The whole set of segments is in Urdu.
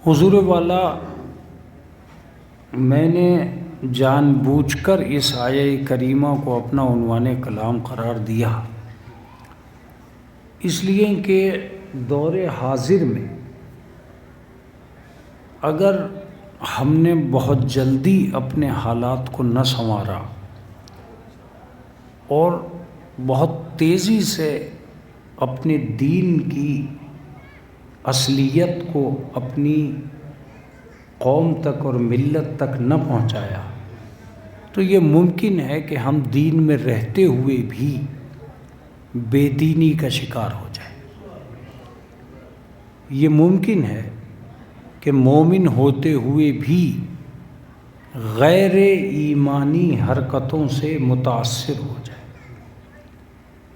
حضور والا، میں نے جان بوجھ کر اس آیہ کریمہ کو اپنا عنوان کلام قرار دیا، اس لیے کہ دور حاضر میں اگر ہم نے بہت جلدی اپنے حالات کو نہ سنوارا اور بہت تیزی سے اپنے دین کی اصلیت کو اپنی قوم تک اور ملت تک نہ پہنچایا تو یہ ممکن ہے کہ ہم دین میں رہتے ہوئے بھی بے دینی کا شکار ہو جائیں۔ یہ ممکن ہے کہ مومن ہوتے ہوئے بھی غیر ایمانی حرکتوں سے متاثر ہو جائے۔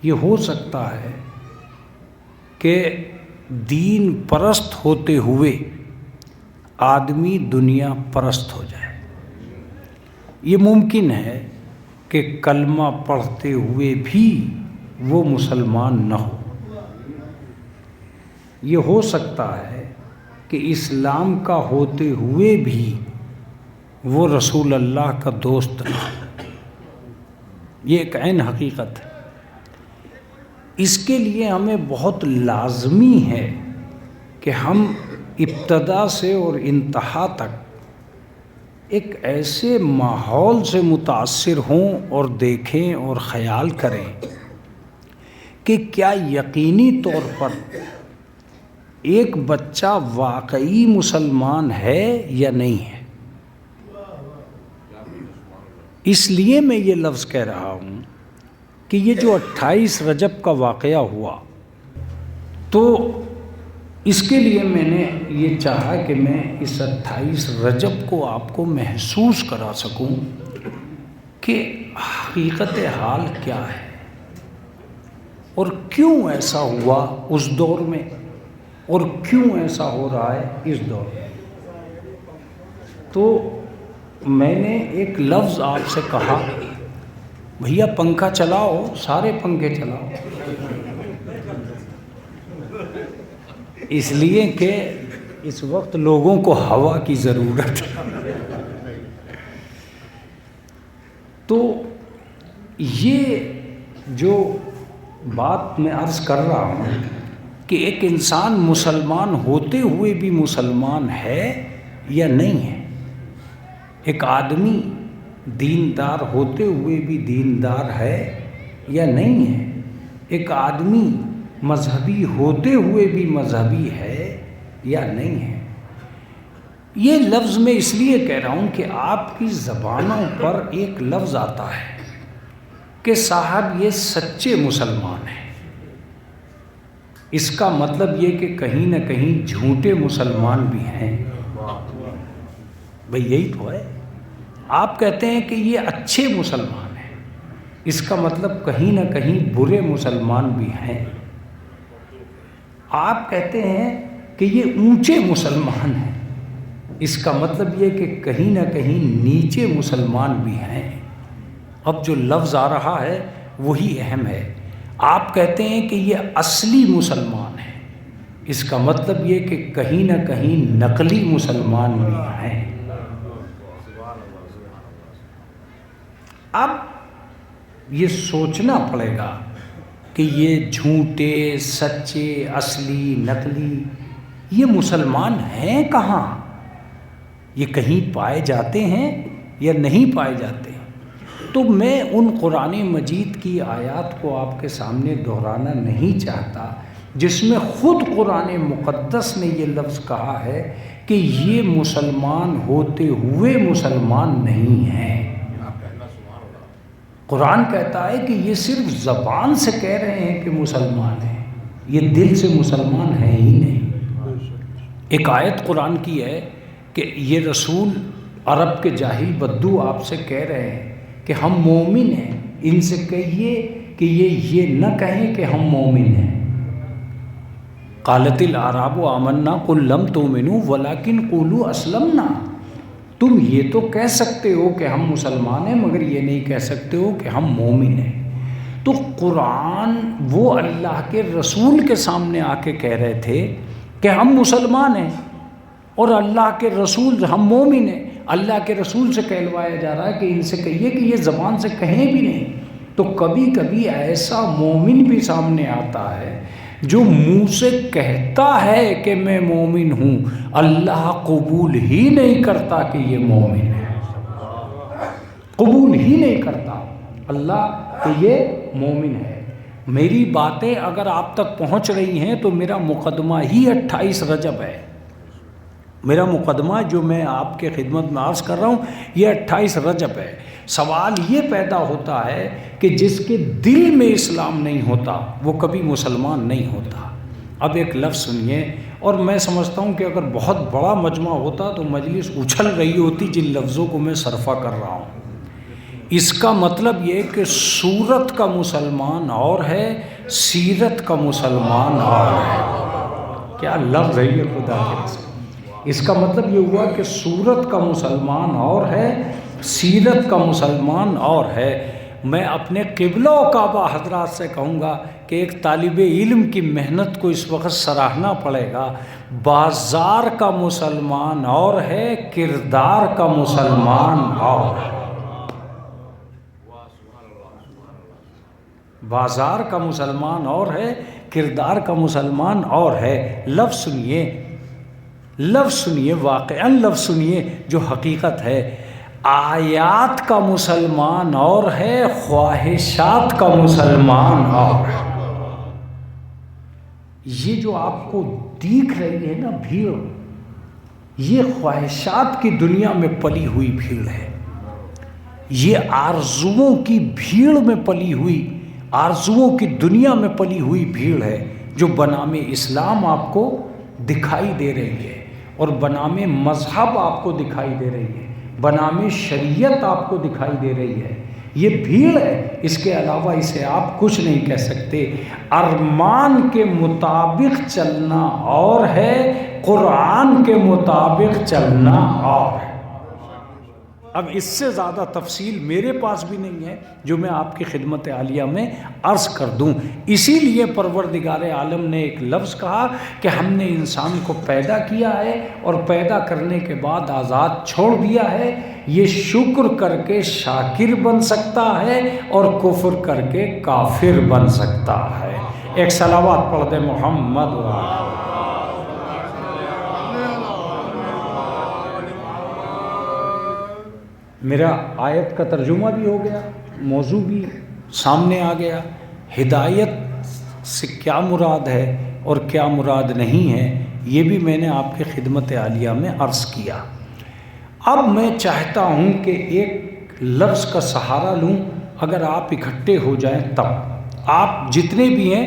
یہ ہو سکتا ہے کہ دین پرست ہوتے ہوئے آدمی دنیا پرست ہو جائے۔ یہ ممکن ہے کہ کلمہ پڑھتے ہوئے بھی وہ مسلمان نہ ہو۔ یہ ہو سکتا ہے کہ اسلام کا ہوتے ہوئے بھی وہ رسول اللہ کا دوست نہ ہو۔ یہ ایک عین حقیقت ہے۔ اس کے لیے ہمیں بہت لازمی ہے کہ ہم ابتدا سے اور انتہا تک ایک ایسے ماحول سے متاثر ہوں اور دیکھیں اور خیال کریں کہ کیا یقینی طور پر ایک بچہ واقعی مسلمان ہے یا نہیں ہے۔ اس لیے میں یہ لفظ کہہ رہا ہوں کہ یہ جو 28 رجب کا واقعہ ہوا تو اس کے لیے میں نے یہ چاہا کہ میں اس 28 رجب کو آپ کو محسوس کرا سکوں کہ حقیقت حال کیا ہے اور کیوں ایسا ہوا اس دور میں اور کیوں ایسا ہو رہا ہے اس دور میں۔ تو میں نے ایک لفظ آپ سے کہا، بھیا پنکھا چلاؤ، سارے پنکھے چلاؤ، اس لیے کہ اس وقت لوگوں کو ہوا کی ضرورت ہے۔ تو یہ جو بات میں عرض کر رہا ہوں کہ ایک انسان مسلمان ہوتے ہوئے بھی مسلمان ہے یا نہیں ہے، ایک آدمی دیندار ہوتے ہوئے بھی دیندار ہے یا نہیں ہے، ایک آدمی مذہبی ہوتے ہوئے بھی مذہبی ہے یا نہیں ہے۔ یہ لفظ میں اس لیے کہہ رہا ہوں کہ آپ کی زبانوں پر ایک لفظ آتا ہے کہ صاحب یہ سچے مسلمان ہیں۔ اس کا مطلب یہ کہ کہیں نہ کہیں جھوٹے مسلمان بھی ہیں۔ بھئی یہی تو ہے۔ آپ کہتے ہیں کہ یہ اچھے مسلمان ہیں، اس کا مطلب کہیں نہ کہیں برے مسلمان بھی ہیں۔ آپ کہتے ہیں کہ یہ اونچے مسلمان ہیں، اس کا مطلب یہ کہ کہیں نہ کہیں نیچے مسلمان بھی ہیں۔ اب جو لفظ آ رہا ہے وہی اہم ہے۔ آپ کہتے ہیں کہ یہ اصلی مسلمان ہیں، اس کا مطلب یہ کہ کہیں نہ کہیں نقلی مسلمان بھی ہیں۔ اب یہ سوچنا پڑے گا کہ یہ جھوٹے، سچے، اصلی، نقلی یہ مسلمان ہیں کہاں؟ یہ کہیں پائے جاتے ہیں یا نہیں پائے جاتے؟ تو میں ان قرآن مجید کی آیات کو آپ کے سامنے دہرانا نہیں چاہتا جس میں خود قرآن مقدس نے یہ لفظ کہا ہے کہ یہ مسلمان ہوتے ہوئے مسلمان نہیں ہیں۔ قرآن کہتا ہے کہ یہ صرف زبان سے کہہ رہے ہیں کہ مسلمان ہیں، یہ دل سے مسلمان ہیں ہی نہیں۔ ایک آیت قرآن کی ہے کہ یہ رسول عرب کے جاہل بدو آپ سے کہہ رہے ہیں کہ ہم مومن ہیں، ان سے کہیے کہ یہ نہ کہیں کہ ہم مومن ہیں۔ قالت الاعراب آمنا قل لم تؤمنوا ولکن قولوا اسلمنا۔ تم یہ تو کہہ سکتے ہو کہ ہم مسلمان ہیں مگر یہ نہیں کہہ سکتے ہو کہ ہم مومن ہیں۔ تو قرآن وہ اللہ کے رسول کے سامنے آ کے کہہ رہے تھے کہ ہم مسلمان ہیں اور اللہ کے رسول، ہم مومن ہیں، اللہ کے رسول سے کہلوایا جا رہا ہے کہ ان سے کہیے کہ یہ زبان سے کہیں بھی نہیں. تو کبھی کبھی ایسا مومن بھی سامنے آتا ہے جو منہ سے کہتا ہے کہ میں مومن ہوں، اللہ قبول ہی نہیں کرتا کہ یہ مومن ہے، قبول ہی نہیں کرتا اللہ کہ یہ مومن ہے. میری باتیں اگر آپ تک پہنچ رہی ہیں تو میرا مقدمہ ہی 28 رجب ہے. میرا مقدمہ جو میں آپ کے خدمت میں عرض کر رہا ہوں یہ 28 رجب ہے. سوال یہ پیدا ہوتا ہے کہ جس کے دل میں اسلام نہیں ہوتا وہ کبھی مسلمان نہیں ہوتا. اب ایک لفظ سنیے، اور میں سمجھتا ہوں کہ اگر بہت بڑا مجمع ہوتا تو مجلس اچھل رہی ہوتی جن لفظوں کو میں صرفہ کر رہا ہوں. اس کا مطلب یہ کہ صورت کا مسلمان اور ہے، سیرت کا مسلمان اور ہے. کیا لفظ ہے یہ خدا کے رسول! اس کا مطلب یہ ہوا کہ صورت کا مسلمان اور ہے، سیرت کا مسلمان اور ہے. میں اپنے قبلہ و کعبہ حضرات سے کہوں گا کہ ایک طالب علم کی محنت کو اس وقت سراہنا پڑے گا. بازار کا مسلمان اور ہے، کردار کا مسلمان اور ہے. بازار کا مسلمان اور ہے، کردار کا مسلمان اور ہے. لفظ سنیے، لفظ سنیے، واقعاً لفظ سنیے جو حقیقت ہے. آیات کا مسلمان اور ہے، خواہشات کا مسلمان اور ہے. یہ جو آپ کو دیکھ رہی ہے نا بھیڑ، یہ خواہشات کی دنیا میں پلی ہوئی بھیڑ ہے. یہ آرزوؤں کی بھیڑ میں پلی ہوئی، آرزوؤں کی دنیا میں پلی ہوئی بھیڑ ہے جو بنام اسلام آپ کو دکھائی دے رہی ہے، اور بنام مذہب آپ کو دکھائی دے رہی ہے، بنام شریعت آپ کو دکھائی دے رہی ہے. یہ بھیڑ ہے، اس کے علاوہ اسے آپ کچھ نہیں کہہ سکتے. ارمان کے مطابق چلنا اور ہے، قرآن کے مطابق چلنا اور ہے. اب اس سے زیادہ تفصیل میرے پاس بھی نہیں ہے جو میں آپ کی خدمت عالیہ میں عرض کر دوں. اسی لیے پروردگار عالم نے ایک لفظ کہا کہ ہم نے انسان کو پیدا کیا ہے اور پیدا کرنے کے بعد آزاد چھوڑ دیا ہے. یہ شکر کر کے شاکر بن سکتا ہے اور کفر کر کے کافر بن سکتا ہے. ایک صلوات پڑھ دے محمد وعلی. میرا آیت کا ترجمہ بھی ہو گیا، موضوع بھی سامنے آ گیا. ہدایت سے کیا مراد ہے اور کیا مراد نہیں ہے یہ بھی میں نے آپ کی خدمت عالیہ میں عرض کیا. اب میں چاہتا ہوں کہ ایک لفظ کا سہارا لوں. اگر آپ اکٹھے ہو جائیں تب، آپ جتنے بھی ہیں،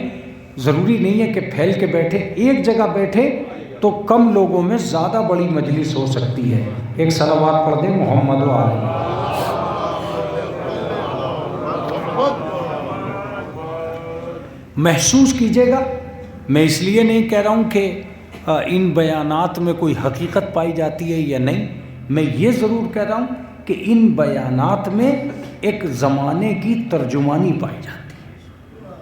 ضروری نہیں ہے کہ پھیل کے بیٹھے، ایک جگہ بیٹھے تو کم لوگوں میں زیادہ بڑی مجلس ہو سکتی ہے. ایک صلوات پڑھ دیں محمد و علیہ. محسوس کیجئے گا، میں اس لیے نہیں کہہ رہا ہوں کہ ان بیانات میں کوئی حقیقت پائی جاتی ہے یا نہیں. میں یہ ضرور کہہ رہا ہوں کہ ان بیانات میں ایک زمانے کی ترجمانی پائی جاتی ہے،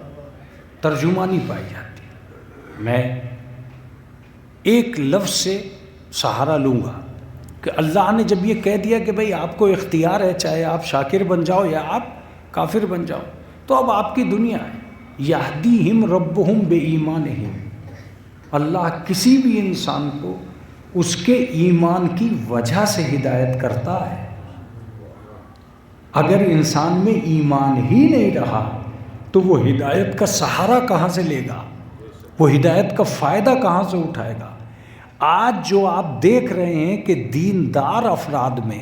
ترجمانی پائی جاتی ہے. میں ایک لفظ سے سہارا لوں گا کہ اللہ نے جب یہ کہہ دیا کہ بھئی آپ کو اختیار ہے، چاہے آپ شاکر بن جاؤ یا آپ کافر بن جاؤ، تو اب آپ کی دنیا ہے. یہدیہم ربہم بایمانہم. اللہ کسی بھی انسان کو اس کے ایمان کی وجہ سے ہدایت کرتا ہے. اگر انسان میں ایمان ہی نہیں رہا تو وہ ہدایت کا سہارا کہاں سے لے گا؟ وہ ہدایت کا فائدہ کہاں سے اٹھائے گا؟ آج جو آپ دیکھ رہے ہیں کہ دیندار افراد میں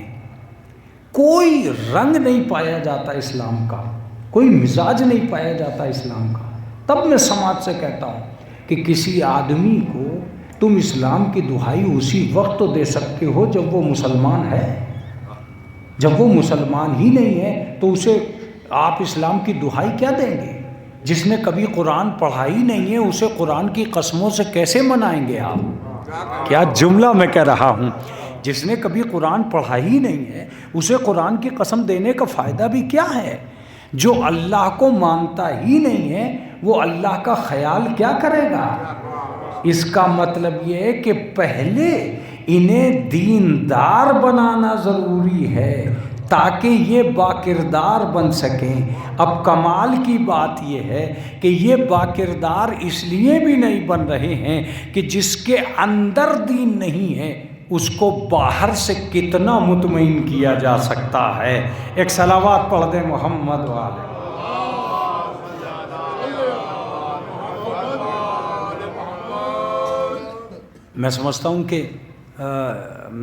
کوئی رنگ نہیں پایا جاتا اسلام کا، کوئی مزاج نہیں پایا جاتا اسلام کا. تب میں سماج سے کہتا ہوں کہ کسی آدمی کو تم اسلام کی دہائی اسی وقت تو دے سکتے ہو جب وہ مسلمان ہے. جب وہ مسلمان ہی نہیں ہے تو اسے آپ اسلام کی دہائی کیا دیں گے؟ جس نے کبھی قرآن پڑھا ہی نہیں ہے اسے قرآن کی قسموں سے کیسے منائیں گے آپ؟ کیا جملہ میں کہہ رہا ہوں. جس نے کبھی قرآن پڑھا ہی نہیں ہے اسے قرآن کی قسم دینے کا فائدہ بھی کیا ہے؟ جو اللہ کو مانتا ہی نہیں ہے وہ اللہ کا خیال کیا کرے گا؟ اس کا مطلب یہ ہے کہ پہلے انہیں دیندار بنانا ضروری ہے تاکہ یہ باکردار بن سکیں۔ اب کمال کی بات یہ ہے کہ یہ باکردار اس لیے بھی نہیں بن رہے ہیں کہ جس کے اندر دین نہیں ہے اس کو باہر سے کتنا مطمئن کیا جا سکتا ہے۔ ایک صلوات پڑھ دیں محمد والے۔ میں سمجھتا ہوں کہ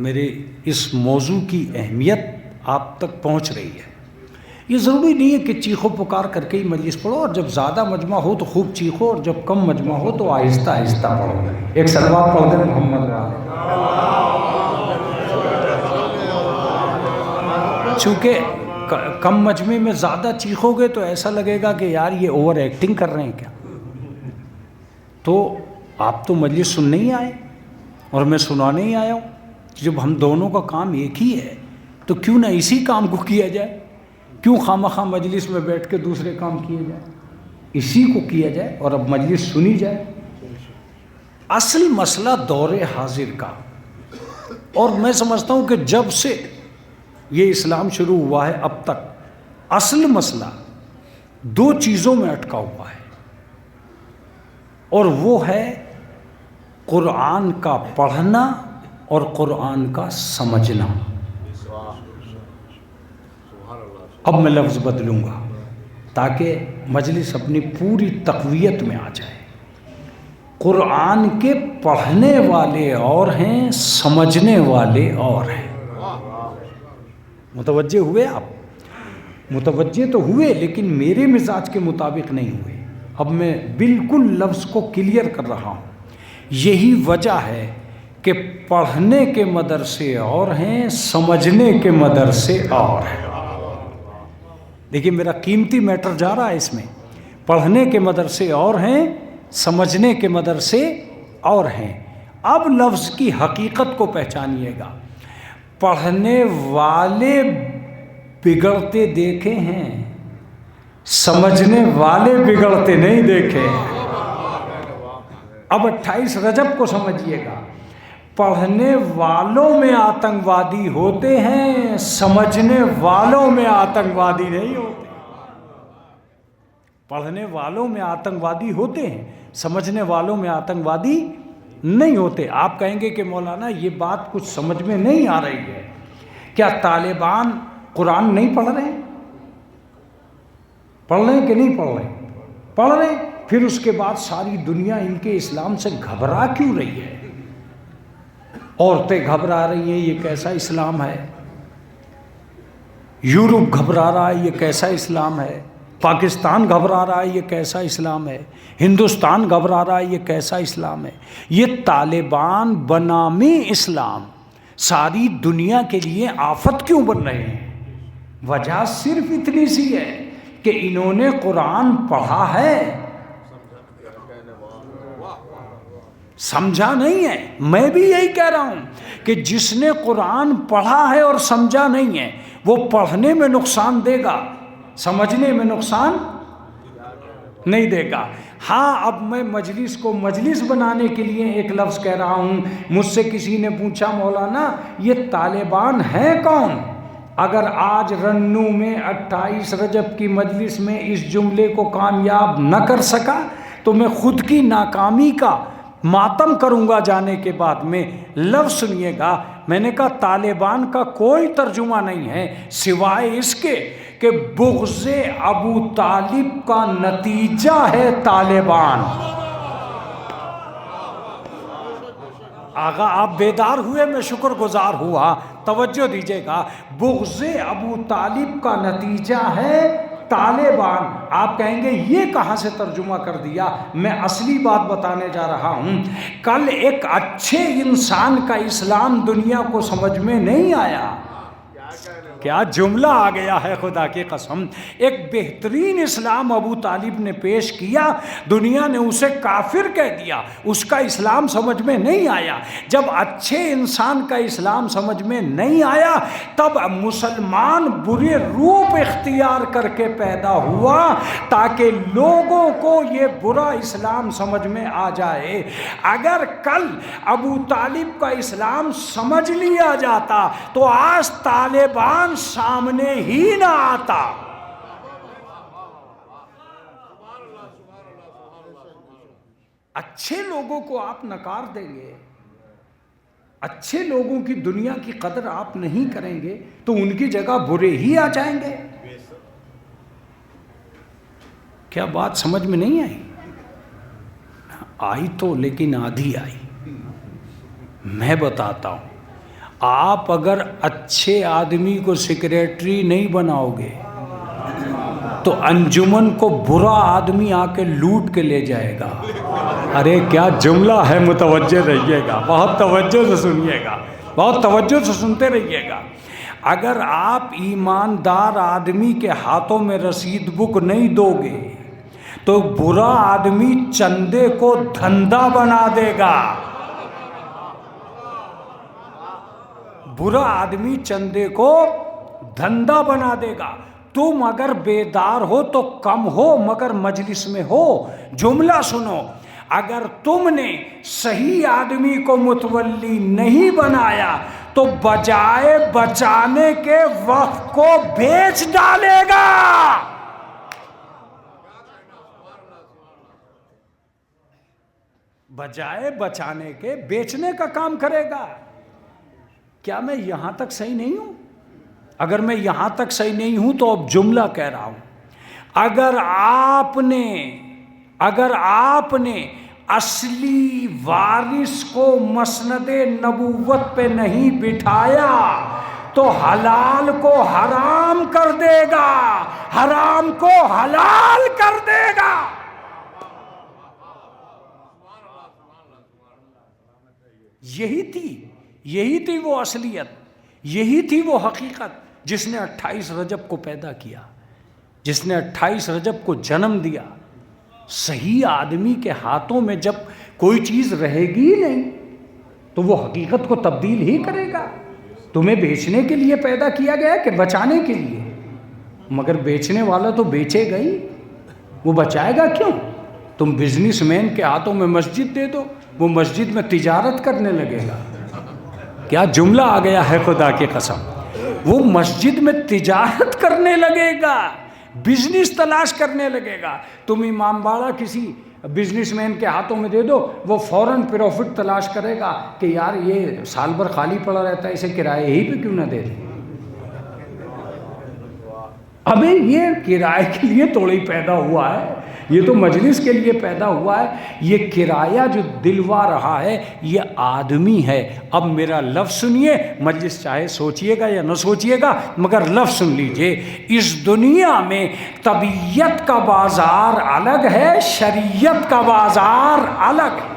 میرے اس موضوع کی اہمیت آپ تک پہنچ رہی ہے۔ یہ ضروری نہیں ہے کہ چیخو پکار کر کے ہی مجلس پڑھو، اور جب زیادہ مجمع ہو تو خوب چیخو، اور جب کم مجمع ہو تو آہستہ آہستہ پڑھو۔ ایک صلوات پڑھ دیں محمد والے۔ چونکہ کم مجمع میں زیادہ چیخو گے تو ایسا لگے گا کہ یار یہ اوور ایکٹنگ کر رہے ہیں کیا، تو آپ تو مجلس سننے ہی آئے اور میں سنانے ہی آیا ہوں۔ جب ہم دونوں کا کام ایک ہی ہے تو کیوں نہ اسی کام کو کیا جائے، کیوں خواہ مجلس میں بیٹھ کے دوسرے کام کیے جائے، اسی کو کیا جائے اور اب مجلس سنی جائے۔ اصل مسئلہ دور حاضر کا، اور میں سمجھتا ہوں کہ جب سے یہ اسلام شروع ہوا ہے اب تک اصل مسئلہ دو چیزوں میں اٹکا ہوا ہے، اور وہ ہے قرآن کا پڑھنا اور قرآن کا سمجھنا۔ اب میں لفظ بدلوں گا تاکہ مجلس اپنی پوری تقویت میں آ جائے۔ قرآن کے پڑھنے والے اور ہیں، سمجھنے والے اور ہیں۔ متوجہ ہوئے آپ؟ متوجہ تو ہوئے لیکن میرے مزاج کے مطابق نہیں ہوئے۔ اب میں بالکل لفظ کو کلیئر کر رہا ہوں۔ یہی وجہ ہے کہ پڑھنے کے مدرسے اور ہیں، سمجھنے کے مدرسے اور ہیں۔ دیکھیے میرا قیمتی میٹر جا رہا ہے اس میں۔ پڑھنے کے مدرسے اور ہیں، سمجھنے کے مدرسے اور ہیں۔ اب لفظ کی حقیقت کو پہچانیے گا۔ پڑھنے والے بگڑتے دیکھے ہیں، سمجھنے والے بگڑتے نہیں دیکھے ہیں۔ اب 28 رجب کو سمجھیے گا۔ پڑھنے والوں میں آتنکوادی ہوتے ہیں، سمجھنے والوں میں آتنکوادی نہیں ہوتے۔ پڑھنے والوں میں آتنکوادی ہوتے ہیں، سمجھنے والوں میں آتنکوادی نہیں ہوتے۔ آپ کہیں گے کہ مولانا یہ بات کچھ سمجھ میں نہیں آ رہی ہے، کیا طالبان قرآن نہیں پڑھ رہے ہیں؟ پڑھ رہے ہیں کہ نہیں پڑھ رہے؟ پڑھ رہے ہیں۔ پھر اس کے بعد ساری دنیا ان کے اسلام سے گھبرا کیوں رہی ہے؟ عورتیں گھبرا رہی ہیں، یہ کیسا اسلام ہے؟ یورپ گھبرا رہا ہے، یہ کیسا اسلام ہے؟ پاکستان گھبرا رہا ہے، یہ کیسا اسلام ہے؟ ہندوستان گھبرا رہا ہے، یہ کیسا اسلام ہے؟ یہ طالبان بنامی اسلام ساری دنیا کے لیے آفت کیوں بن رہے ہیں؟ وجہ صرف اتنی سی ہے کہ انہوں نے قرآن پڑھا ہے، سمجھا نہیں ہے۔ میں بھی یہی کہہ رہا ہوں کہ جس نے قرآن پڑھا ہے اور سمجھا نہیں ہے وہ پڑھنے میں نقصان دے گا، سمجھنے میں نقصان نہیں دے گا۔ ہاں اب میں مجلس کو مجلس بنانے کے لیے ایک لفظ کہہ رہا ہوں۔ مجھ سے کسی نے پوچھا مولانا یہ طالبان ہیں کون؟ اگر آج رنو میں 28 رجب کی مجلس میں اس جملے کو کامیاب نہ کر سکا تو میں خود کی ناکامی کا ماتم کروں گا جانے کے بعد میں۔ لفظ سنیے گا، میں نے کہا طالبان کا کوئی ترجمہ نہیں ہے سوائے اس کے کہ بغض ابو طالب کا نتیجہ ہے طالبان۔ آقا آپ بیدار ہوئے، میں شکر گزار ہوا، توجہ دیجیے گا۔ بغض ابو طالب کا نتیجہ ہے طالبان۔ آپ کہیں گے یہ کہاں سے ترجمہ کر دیا؟ میں اصلی بات بتانے جا رہا ہوں۔ کل ایک اچھے انسان کا اسلام دنیا کو سمجھ میں نہیں آیا، کیا جملہ آ گیا ہے خدا کی قسم. ایک بہترین اسلام ابو طالب نے پیش کیا, دنیا نے اسے کافر کہہ دیا, اس کا اسلام سمجھ میں نہیں آیا. جب اچھے انسان کا اسلام سمجھ میں نہیں آیا تب مسلمان برے روپ اختیار کر کے پیدا ہوا تاکہ لوگوں کو یہ برا اسلام سمجھ میں آ جائے. اگر کل ابو طالب کا اسلام سمجھ لیا جاتا تو آج طالبان سامنے ہی نہ آتا. اچھے لوگوں کو آپ نکار دیں گے, اچھے لوگوں کی دنیا کی قدر آپ نہیں کریں گے تو ان کی جگہ برے ہی آ جائیں گے. کیا بات سمجھ میں نہیں آئی؟ آئی تو لیکن آدھی آئی. میں بتاتا ہوں, آپ اگر اچھے آدمی کو سیکریٹری نہیں بناؤ گے تو انجمن کو برا آدمی آ کے لوٹ کے لے جائے گا. ارے کیا جملہ ہے, متوجہ رہیے گا, بہت توجہ سے سنیے گا, بہت توجہ سے سنتے رہیے گا. اگر آپ ایماندار آدمی کے ہاتھوں میں رسید بک نہیں دو گے تو برا آدمی چندے کو دھندا بنا دے گا. برا آدمی چندے کو دھندا بنا دے گا. تم اگر بیدار ہو تو کم ہو مگر مجلس میں ہو. جملہ سنو, اگر تم نے صحیح آدمی کو متولی نہیں بنایا تو بجائے بچانے کے وقت کو بیچ ڈالے گا. بجائے بچانے کے بیچنے کا کام کرے گا. کیا میں یہاں تک صحیح نہیں ہوں؟ اگر میں یہاں تک صحیح نہیں ہوں تو اب جملہ کہہ رہا ہوں. اگر آپ نے اصلی وارث کو مسند نبوت پہ نہیں بٹھایا تو حلال کو حرام کر دے گا, حرام کو حلال کر دے گا. یہی تھی وہ اصلیت, یہی تھی وہ حقیقت جس نے 28 رجب کو پیدا کیا, جس نے 28 رجب کو جنم دیا. صحیح آدمی کے ہاتھوں میں جب کوئی چیز رہے گی نہیں تو وہ حقیقت کو تبدیل ہی کرے گا. تمہیں بیچنے کے لیے پیدا کیا گیا کہ بچانے کے لیے؟ مگر بیچنے والا تو بیچے گا ہی, وہ بچائے گا کیوں؟ تم بزنس مین کے ہاتھوں میں مسجد دے دو, وہ مسجد میں تجارت کرنے لگے گا. کیا جملہ آ گیا ہے خدا کی قسم, وہ مسجد میں تجارت کرنے لگے گا, بزنس تلاش کرنے لگے گا. تم امام باڑہ کسی بزنس مین کے ہاتھوں میں دے دو, وہ فوراً پروفٹ تلاش کرے گا کہ یار یہ سال بھر خالی پڑا رہتا ہے, اسے کرائے ہی پہ کیوں نہ دے دیں. ابھی یہ کرائے کے لیے تھوڑی پیدا ہوا ہے, یہ تو مجلس کے لیے پیدا ہوا ہے. یہ کرایہ جو دلوا رہا ہے یہ آدمی ہے. اب میرا لفظ سنیے, مجلس چاہے سوچئے گا یا نہ سوچئے گا مگر لفظ سن لیجئے. اس دنیا میں طبیعت کا بازار الگ ہے, شریعت کا بازار الگ ہے.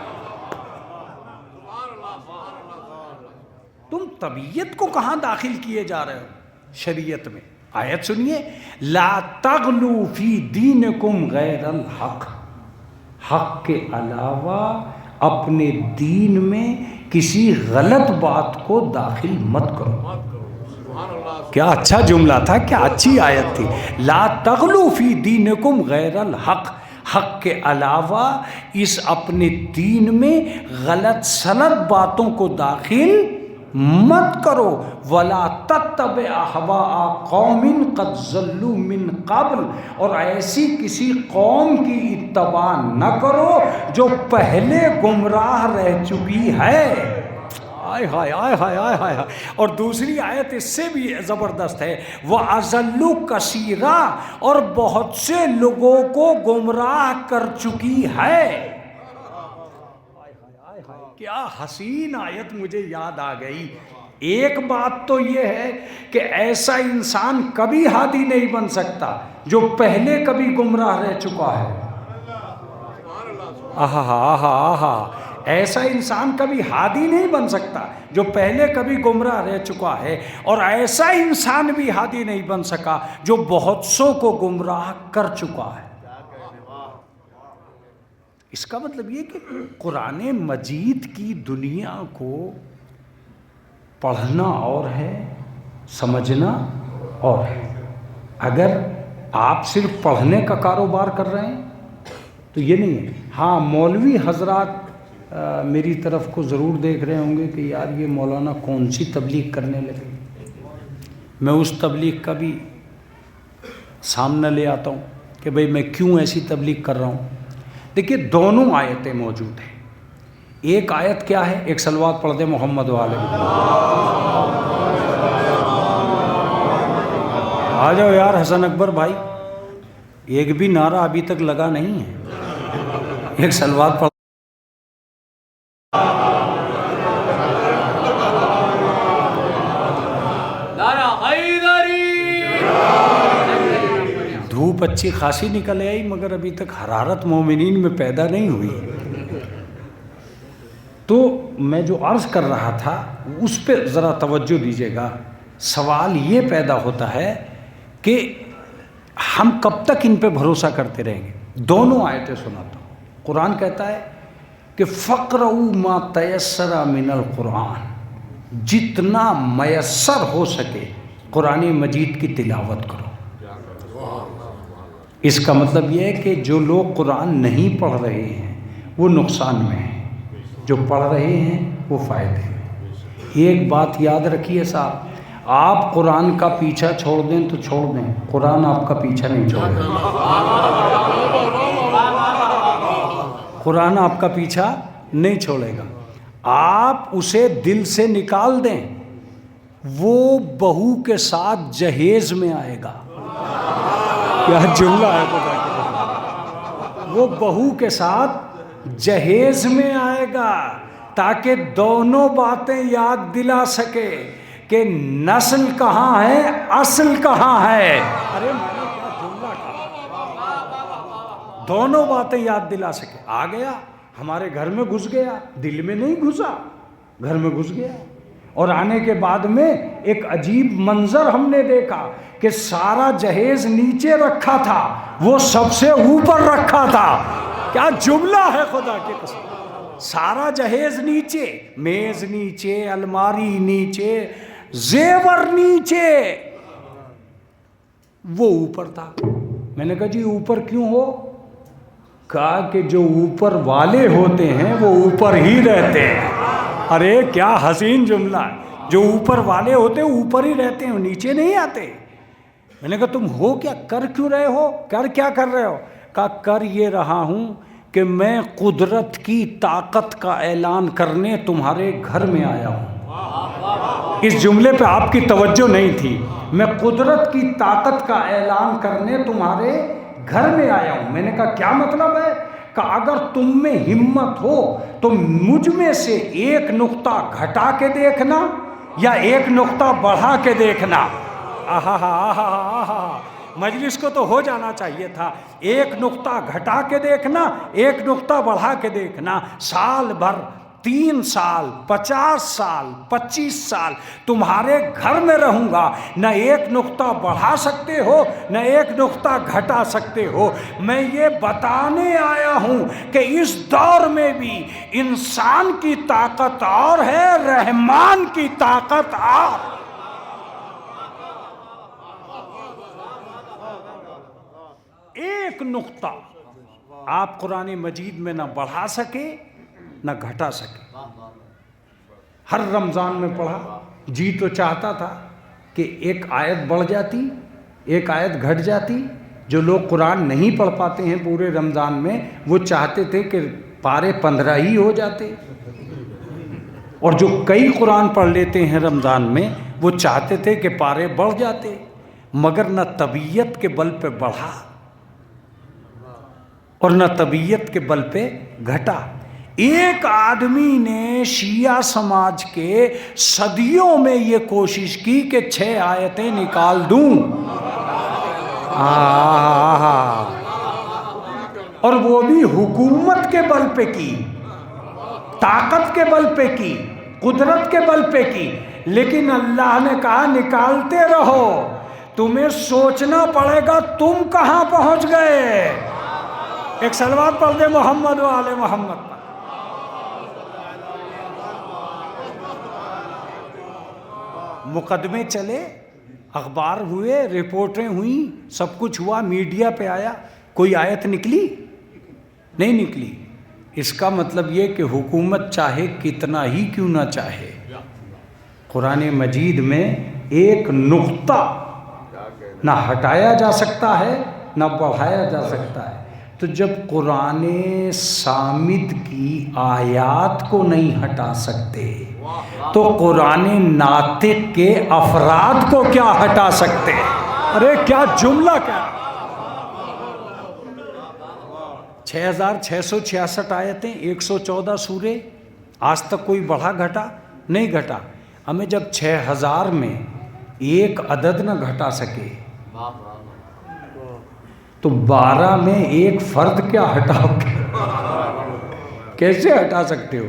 تم طبیعت کو کہاں داخل کیے جا رہے ہو شریعت میں؟ آیت سنیے, لا تغلو فی دینکم غیر الحق, حق کے علاوہ اپنے دین میں کسی غلط بات کو داخل مت کرو. کیا اچھا جملہ تھا, کیا اچھی آیت تھی. لا تغلو فی دینکم غیر الحق, حق کے علاوہ اس اپنے دین میں غلط سلط باتوں کو داخل مت کرو. ولا تتبع اہواء قوم قد ضلوا من قبل, اور ایسی کسی قوم کی اتباع نہ کرو جو پہلے گمراہ رہ چکی ہے. آئے ہائے آئے ہائے آئے ہائے. اور دوسری آیت اس سے بھی زبردست ہے, وَأَضَلُّوا كَثِيرًا, اور بہت سے لوگوں کو گمراہ کر چکی ہے. کیا حسین آیت مجھے یاد آ گئی. ایک بات تو یہ ہے کہ ایسا انسان کبھی ہادی نہیں بن سکتا جو پہلے کبھی گمراہ رہ چکا ہے. آہا آہا آہا, ایسا انسان کبھی ہادی نہیں بن سکتا جو پہلے کبھی گمراہ رہ چکا ہے، اور ایسا انسان بھی ہادی نہیں بن سکا جو بہت سو کو گمراہ کر چکا ہے۔ اس کا مطلب یہ کہ قرآن مجید کی دنیا کو پڑھنا اور ہے، سمجھنا اور ہے۔ اگر آپ صرف پڑھنے کا کاروبار کر رہے ہیں تو یہ نہیں ہے۔ ہاں، مولوی حضرات میری طرف کو ضرور دیکھ رہے ہوں گے کہ یار یہ مولانا کون سی تبلیغ کرنے لگے۔ میں اس تبلیغ کا بھی سامنے لے آتا ہوں کہ بھئی میں کیوں ایسی تبلیغ کر رہا ہوں۔ دیکھیے دونوں آیتیں موجود ہیں۔ ایک آیت کیا ہے؟ ایک صلوات پڑھ دیں محمد والے۔ آ جاؤ یار حسن اکبر بھائی، ایک بھی نعرہ ابھی تک لگا نہیں ہے۔ ایک صلوات پڑھ۔ دھوپ اچھی خاصی نکل آئی مگر ابھی تک حرارت مومنین میں پیدا نہیں ہوئی۔ تو میں جو عرض کر رہا تھا اس پہ ذرا توجہ دیجیے گا۔ سوال یہ پیدا ہوتا ہے کہ ہم کب تک ان پہ بھروسہ کرتے رہیں گے؟ دونوں آیتیں سناتا ہوں۔ قرآن کہتا ہے کہ فَقْرَؤُوا مَا تَيَسَّرَ مِنَ الْقُرْآنِ، جتنا میسر ہو سکے قرآن مجید کی تلاوت کرو۔ اس کا مطلب یہ ہے کہ جو لوگ قرآن نہیں پڑھ رہے ہیں وہ نقصان میں ہیں، جو پڑھ رہے ہیں وہ فائدے میں۔ ایک بات یاد رکھیے صاحب، آپ قرآن کا پیچھا چھوڑ دیں تو چھوڑ دیں، قرآن آپ کا پیچھا نہیں چھوڑے گا۔ قرآن آپ کا پیچھا نہیں چھوڑے گا۔ آپ اسے دل سے نکال دیں، وہ بہو کے ساتھ جہیز میں آئے گا۔ کیا جملہ ہے خدا کی! وہ بہو کے ساتھ جہیز میں آئے گا تاکہ دونوں باتیں یاد دلا سکے کہ نسل کہاں ہے، اصل کہاں ہے۔ ارے میں نے کیا جملہ کہا! دونوں باتیں یاد دلا سکے۔ آ گیا ہمارے گھر میں گھس گیا، دل میں نہیں گھسا، گھر میں گھس گیا۔ اور آنے کے بعد میں ایک عجیب منظر ہم نے دیکھا کہ سارا جہیز نیچے رکھا تھا، وہ سب سے اوپر رکھا تھا۔ کیا جملہ ہے خدا کی قسم! سارا جہیز نیچے، میز نیچے، الماری نیچے، زیور نیچے، وہ اوپر تھا۔ میں نے کہا جی اوپر کیوں ہو؟ کہا کہ جو اوپر والے ہوتے ہیں وہ اوپر ہی رہتے ہیں۔ ارے کیا حسین جملہ ہے! جو اوپر والے ہوتے ہیں اوپر ہی رہتے ہیں، نیچے نہیں آتے۔ میں نے کہا تم ہو کیا، کر کیوں رہے ہو، کیا کر رہے ہو؟ کہا کر یہ رہا ہوں کہ میں قدرت کی طاقت کا اعلان کرنے تمہارے گھر میں آیا ہوں۔ اس جملے پہ آپ کی توجہ نہیں تھی۔ میں قدرت کی طاقت کا اعلان کرنے تمہارے گھر میں آیا ہوں۔ میں نے کہا کیا مطلب ہے؟ کہ اگر تم میں ہمت ہو تو مجھ میں سے ایک نقطہ گھٹا کے دیکھنا یا ایک نقطہ بڑھا کے دیکھنا۔ مجلس کو تو ہو جانا چاہیے تھا۔ ایک نقطہ گھٹا کے دیکھنا، ایک نقطہ بڑھا کے دیکھنا۔ سال بھر، 3 سال، 50 سال، 25 سال تمہارے گھر میں رہوں گا، نہ ایک نقطہ بڑھا سکتے ہو نہ ایک نقطہ گھٹا سکتے ہو۔ میں یہ بتانے آیا ہوں کہ اس دور میں بھی انسان کی طاقت اور ہے، رحمان کی طاقت اور۔ ایک نقطہ آپ قرآن مجید میں نہ بڑھا سکے نہ گھٹا سکے۔ ہر رمضان میں پڑھا، جی تو چاہتا تھا کہ ایک آیت بڑھ جاتی، ایک آیت گھٹ جاتی۔ جو لوگ قرآن نہیں پڑھ پاتے ہیں پورے رمضان میں وہ چاہتے تھے کہ پارے 15 ہی ہو جاتے، اور جو کئی قرآن پڑھ لیتے ہیں رمضان میں وہ چاہتے تھے کہ پارے بڑھ جاتے، مگر نہ طبیعت کے بل پہ بڑھا اور نہ طبیعت کے بل پہ گھٹا۔ ایک آدمی نے شیعہ سماج کے صدیوں میں یہ کوشش کی کہ 6 آیتیں نکال دوں، اور وہ بھی حکومت کے بل پہ کی طاقت کے بل پہ کی، قدرت کے بل پہ کی، لیکن اللہ نے کہا نکالتے رہو، تمہیں سوچنا پڑے گا تم کہاں پہنچ گئے۔ ایک صلوات پڑھ دے محمد و آل محمد۔ مقدمے چلے، اخبار ہوئے، رپورٹیں ہوئیں، سب کچھ ہوا، میڈیا پہ آیا، کوئی آیت نکلی؟ نہیں نکلی۔ اس کا مطلب یہ کہ حکومت چاہے کتنا ہی کیوں نہ چاہے، قرآن مجید میں ایک نقطہ نہ ہٹایا جا سکتا ہے نہ بڑھایا جا سکتا ہے۔ تو جب قرآن صامت کی آیات کو نہیں ہٹا سکتے تو قرآن ناطق کے افراد کو کیا ہٹا سکتے؟ ارے کیا جملہ کیا! 6666 آیتیں، 114 سورے، آج تک کوئی بڑھا گھٹا؟ نہیں گھٹا۔ ہمیں جب 6000 میں ایک عدد نہ گھٹا سکے تو 12 میں ایک فرد کیا ہٹاؤ گے؟ کیسے ہٹا سکتے ہو؟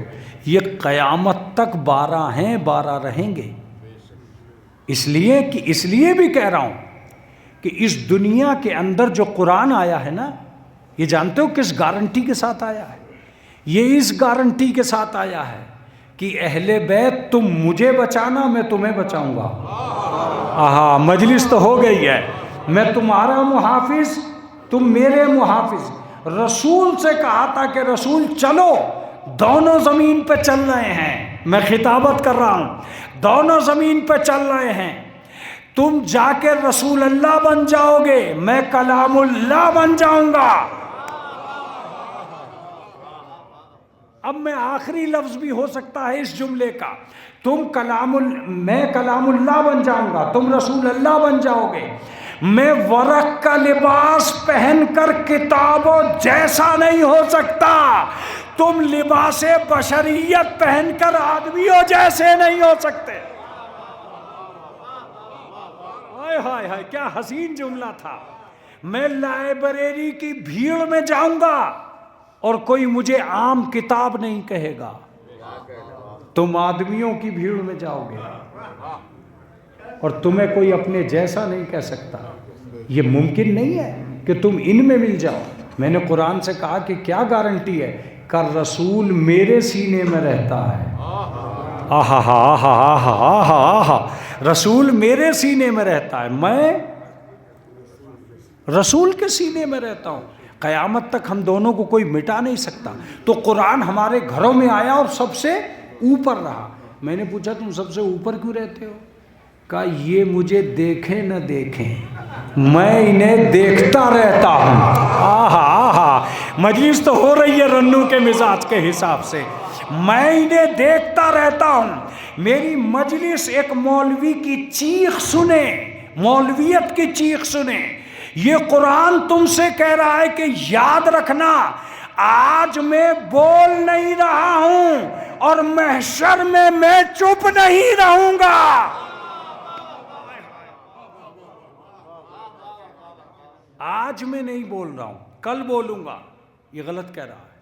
یہ قیامت تک 12 ہیں، 12 رہیں گے۔ اس لیے بھی کہہ رہا ہوں کہ اس دنیا کے اندر جو قرآن آیا ہے نا، یہ جانتے ہو کس گارنٹی کے ساتھ آیا ہے؟ یہ اس گارنٹی کے ساتھ آیا ہے کہ اہل بیت تم مجھے بچانا، میں تمہیں بچاؤں گا۔ آہا، مجلس تو ہو گئی ہے۔ میں تمہارا محافظ، تم میرے محافظ۔ رسول سے کہا تھا کہ رسول چلو، دونوں زمین پہ چل رہے ہیں، میں خطابت کر رہا ہوں، دونوں زمین پہ چل رہے ہیں، تم جا کے رسول اللہ بن جاؤ گے، میں کلام اللہ بن جاؤں گا۔ اب میں آخری لفظ بھی ہو سکتا ہے اس جملے کا، میں کلام اللہ بن جاؤں گا، تم رسول اللہ بن جاؤ گے۔ میں ورق کا لباس پہن کر کتابوں جیسا نہیں ہو سکتا، تم لباس بشریت پہن کر آدمیوں جیسے نہیں ہو سکتے۔ ہائے ہائے ہائے، کیا حسین جملہ تھا۔ میں لائبریری کی بھیڑ میں جاؤں گا اور کوئی مجھے عام کتاب نہیں کہے گا، تم آدمیوں کی بھیڑ میں جاؤ گے اور تمہیں کوئی اپنے جیسا نہیں کہہ سکتا۔ یہ ممکن نہیں ہے کہ تم ان میں مل جاؤ۔ میں نے قرآن سے کہا کہ کیا گارنٹی ہے؟ کہ رسول میرے سینے میں رہتا ہے۔ آہا ہا آہا آہا آہا آہا، رسول میرے سینے میں رہتا ہے، میں رسول کے سینے میں رہتا ہوں۔ قیامت تک ہم دونوں کو کوئی مٹا نہیں سکتا۔ تو قرآن ہمارے گھروں میں آیا اور سب سے اوپر رہا۔ میں نے پوچھا تم سب سے اوپر کیوں رہتے ہو؟ کہا یہ مجھے دیکھیں نہ دیکھیں، میں انہیں دیکھتا رہتا ہوں۔ آہا آہا، مجلس تو ہو رہی ہے رنو کے مزاج کے حساب سے۔ میں انہیں دیکھتا رہتا ہوں۔ میری مجلس ایک مولوی کی چیخ سنے، مولویت کی چیخ سنے۔ یہ قرآن تم سے کہہ رہا ہے کہ یاد رکھنا، آج میں بول نہیں رہا ہوں اور محشر میں چپ نہیں رہوں گا۔ آج میں نہیں بول رہا ہوں، کل بولوں گا۔ یہ غلط کہہ رہا ہے۔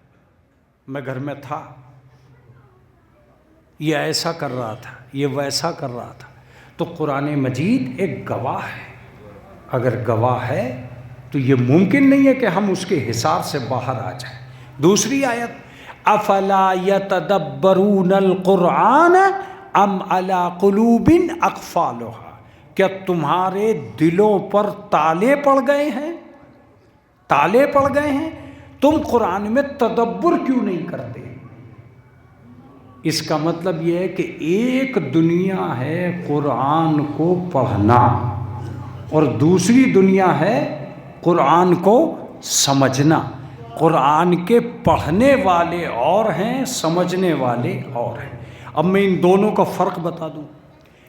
میں گھر میں تھا، یہ ایسا کر رہا تھا، یہ ویسا کر رہا تھا۔ تو قرآن مجید ایک گواہ ہے۔ اگر گواہ ہے تو یہ ممکن نہیں ہے کہ ہم اس کے حساب سے باہر آ جائیں۔ دوسری آیت، افلا یتدبرون القرآن ام علی قلوب اقفالها، کیا تمہارے دلوں پر تالے پڑ گئے ہیں؟ تالے پڑ گئے ہیں؟ تم قرآن میں تدبر کیوں نہیں کرتے؟ اس کا مطلب یہ ہے کہ ایک دنیا ہے قرآن کو پڑھنا اور دوسری دنیا ہے قرآن کو سمجھنا۔ قرآن کے پڑھنے والے اور ہیں، سمجھنے والے اور ہیں۔ اب میں ان دونوں کا فرق بتا دوں۔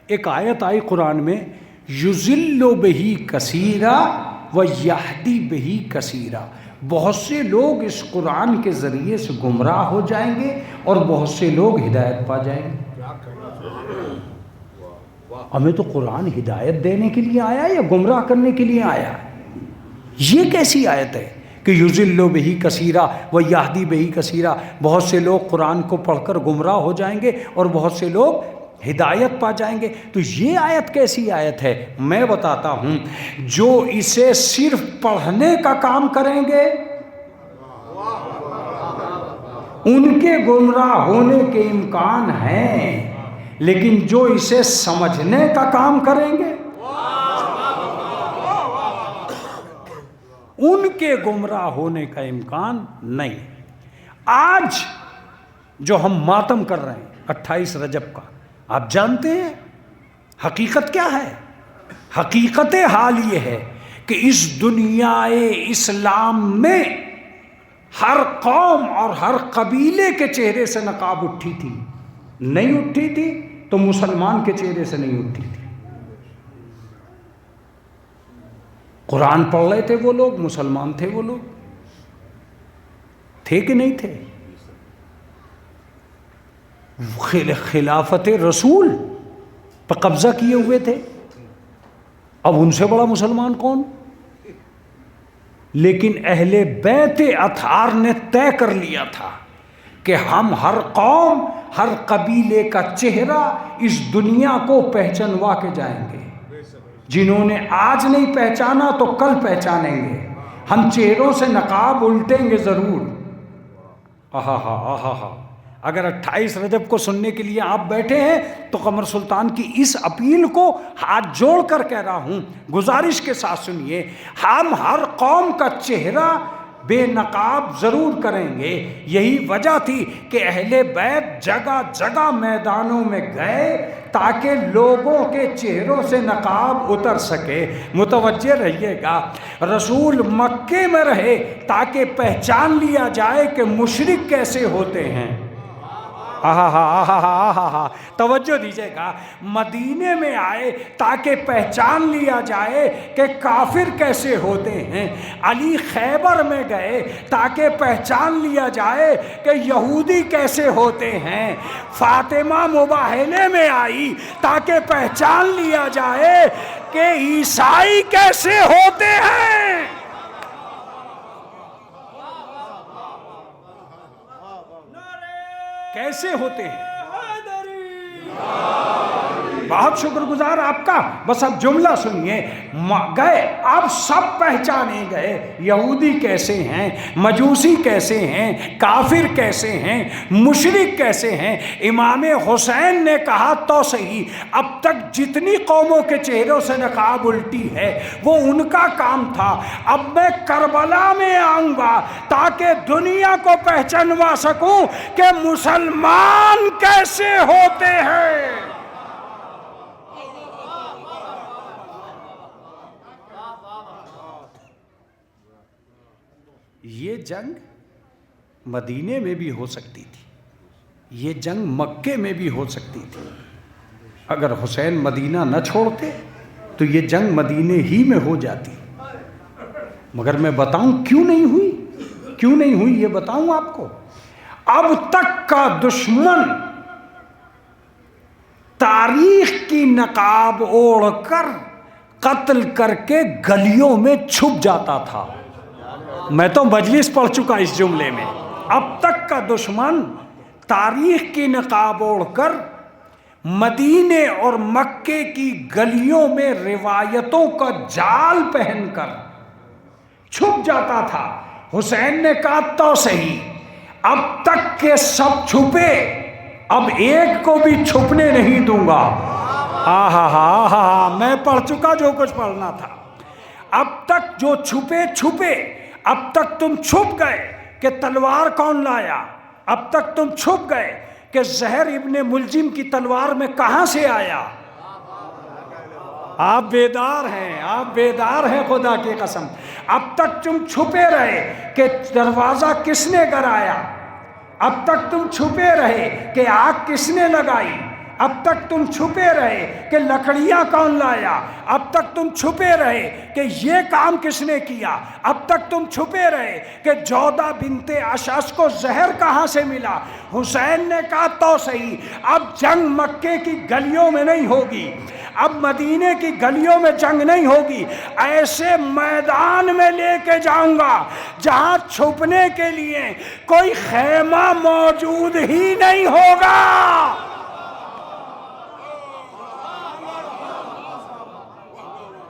ایک آیت آئی قرآن میں، یضل بہ کثیرا ویہدی بہ کثیرا، بہت سے لوگ اس قرآن کے ذریعے سے گمراہ ہو جائیں گے اور بہت سے لوگ ہدایت پا جائیں گے۔ ہمیں تو قرآن ہدایت دینے کے لیے آیا یا گمراہ کرنے کے لیے آیا؟ یہ کیسی آیت ہے کہ یضل بہ کثیرا و یہدی بہ کثیرا، بہت سے لوگ قرآن کو پڑھ کر گمراہ ہو جائیں گے اور بہت سے لوگ ہدایت پا جائیں گے۔ تو یہ آیت کیسی آیت ہے؟ میں بتاتا ہوں، جو اسے صرف پڑھنے کا کام کریں گے ان کے گمراہ ہونے کے امکان ہیں، لیکن جو اسے سمجھنے کا کام کریں گے ان کے گمراہ ہونے کا امکان نہیں۔ آج جو ہم ماتم کر رہے ہیں 28 رجب کا، آپ جانتے ہیں حقیقت کیا ہے؟ حقیقت حال یہ ہے کہ اس دنیا اسلام میں ہر قوم اور ہر قبیلے کے چہرے سے نقاب اٹھی تھی، نہیں اٹھی تھی تو مسلمان کے چہرے سے نہیں اٹھی تھی۔ قرآن پڑھ رہے تھے وہ لوگ، مسلمان تھے وہ لوگ، تھے کہ نہیں تھے؟ خلافت رسول پر قبضہ کیے ہوئے تھے، اب ان سے بڑا مسلمان کون؟ لیکن اہل بیت اطہار نے طے کر لیا تھا کہ ہم ہر قوم، ہر قبیلے کا چہرہ اس دنیا کو پہچانوا کے جائیں گے۔ جنہوں نے آج نہیں پہچانا تو کل پہچانیں گے، ہم چہروں سے نقاب الٹیں گے ضرور۔ اگر 28 رجب کو سننے کے لیے آپ بیٹھے ہیں تو قمر سلطان کی اس اپیل کو ہاتھ جوڑ کر کہہ رہا ہوں، گزارش کے ساتھ سنیے، ہم ہر قوم کا چہرہ بے نقاب ضرور کریں گے۔ یہی وجہ تھی کہ اہل بیت جگہ جگہ میدانوں میں گئے تاکہ لوگوں کے چہروں سے نقاب اتر سکے۔ متوجہ رہیے گا، رسول مکے میں رہے تاکہ پہچان لیا جائے کہ مشرک کیسے ہوتے ہیں۔ توجہ دیجیے گا، مدینے میں آئے تاکہ پہچان لیا جائے کہ کافر کیسے ہوتے ہیں۔ علی خیبر میں گئے تاکہ پہچان لیا جائے کہ یہودی کیسے ہوتے ہیں۔ فاطمہ مباہلے میں آئی تاکہ پہچان لیا جائے کہ عیسائی کیسے ہوتے ہیں۔ کیسے ہوتے ہیں؟ بہت شکر گزار آپ کا، بس اب جملہ سنیے۔ گئے، اب سب پہچانے گئے، یہودی کیسے ہیں، مجوسی کیسے ہیں، کافر کیسے ہیں، مشرک کیسے ہیں۔ امام حسین نے کہا تو صحیح، اب تک جتنی قوموں کے چہروں سے نقاب الٹی ہے وہ ان کا کام تھا، اب میں کربلا میں آؤں گا تاکہ دنیا کو پہچانوا سکوں کہ مسلمان کیسے ہوتے ہیں۔ یہ جنگ مدینے میں بھی ہو سکتی تھی، یہ جنگ مکے میں بھی ہو سکتی تھی۔ اگر حسین مدینہ نہ چھوڑتے تو یہ جنگ مدینے ہی میں ہو جاتی، مگر میں بتاؤں کیوں نہیں ہوئی، کیوں نہیں ہوئی یہ بتاؤں آپ کو۔ اب تک کا دشمن تاریخ کی نقاب اوڑھ کر قتل کر کے گلیوں میں چھپ جاتا تھا۔ میں تو مجلس پڑھ چکا اس جملے میں۔ اب تک کا دشمن تاریخ کی نقاب اوڑھ کر مدینے اور مکے کی گلیوں میں روایتوں کا جال پہن کر چھپ جاتا تھا۔ حسین نے کہا تو صحیح، اب تک کے سب چھپے، اب ایک کو بھی چھپنے نہیں دوں گا۔ میں پڑھ چکا جو کچھ پڑھنا تھا۔ اب تک جو چھپے چھپے، اب تک تم چھپ گئے کہ تلوار کون لایا، اب تک تم چھپ گئے کہ زہر ابن ملجم کی تلوار میں کہاں سے آیا۔ آپ بیدار ہیں، آپ بیدار ہیں خدا کی قسم۔ اب تک تم چھپے رہے کہ دروازہ کس نے گرایا، اب تک تم چھپے رہے کہ آگ کس نے لگائی، اب تک تم چھپے رہے کہ لکڑیاں کون لایا، اب تک تم چھپے رہے کہ یہ کام کس نے کیا، اب تک تم چھپے رہے کہ جودہ بنت اشعث کو زہر کہاں سے ملا۔ حسین نے کہا تو صحیح، اب جنگ مکے کی گلیوں میں نہیں ہوگی، اب مدینے کی گلیوں میں جنگ نہیں ہوگی، ایسے میدان میں لے کے جاؤں گا جہاں چھپنے کے لیے کوئی خیمہ موجود ہی نہیں ہوگا۔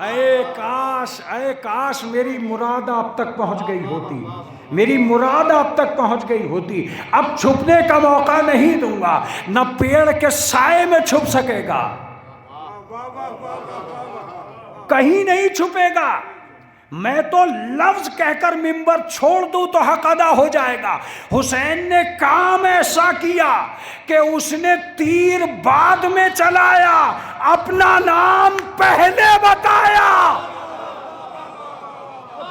اے کاش میری مراد آپ تک پہنچ گئی ہوتی، میری مراد آپ تک پہنچ گئی ہوتی۔ اب چھپنے کا موقع نہیں دوں گا، نہ پیڑ کے سائے میں چھپ سکے گا، کہیں نہیں چھپے گا۔ میں تو لفظ کہہ کر منبر چھوڑ دوں تو حق ادا ہو جائے گا۔ حسین نے کام ایسا کیا کہ اس نے تیر بعد میں چلایا، اپنا نام پہلے بتایا۔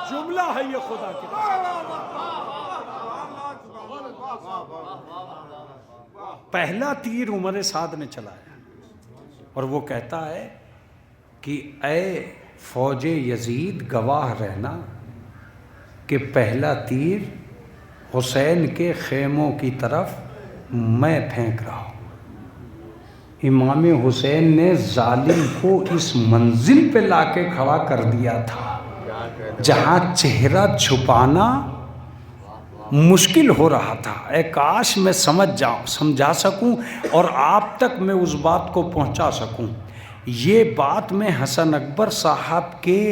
جملہ ہے یہ خدا کی پہلا تیر عمر سعد نے چلایا، اور وہ کہتا ہے کہ اے فوج یزید گواہ رہنا کہ پہلا تیر حسین کے خیموں کی طرف میں پھینک رہا ہوں۔ امام حسین نے ظالم کو اس منزل پہ لا کے کھڑا کر دیا تھا جہاں چہرہ چھپانا مشکل ہو رہا تھا۔ اے کاش میں سمجھا سکوں اور آپ تک میں اس بات کو پہنچا سکوں۔ یہ بات میں حسن اکبر صاحب کے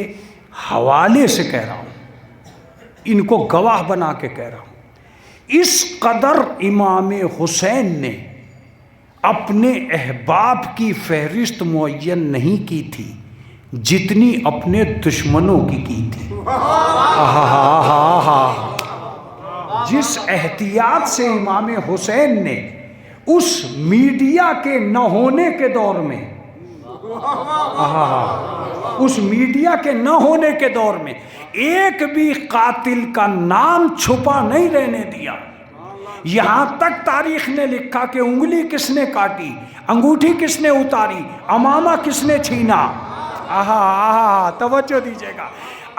حوالے سے کہہ رہا ہوں، ان کو گواہ بنا کے کہہ رہا ہوں۔ اس قدر امام حسین نے اپنے احباب کی فہرست معین نہیں کی تھی جتنی اپنے دشمنوں کی تھی۔ جس احتیاط سے امام حسین نے اس میڈیا کے نہ ہونے کے دور میں، اس میڈیا کے نہ ہونے کے دور میں ایک بھی قاتل کا نام چھپا نہیں رہنے دیا۔ یہاں تک تاریخ نے لکھا کہ انگلی کس نے کاٹی، انگوٹھی کس نے اتاری، امامہ کس نے چھینا۔ توجہ دیجیے گا،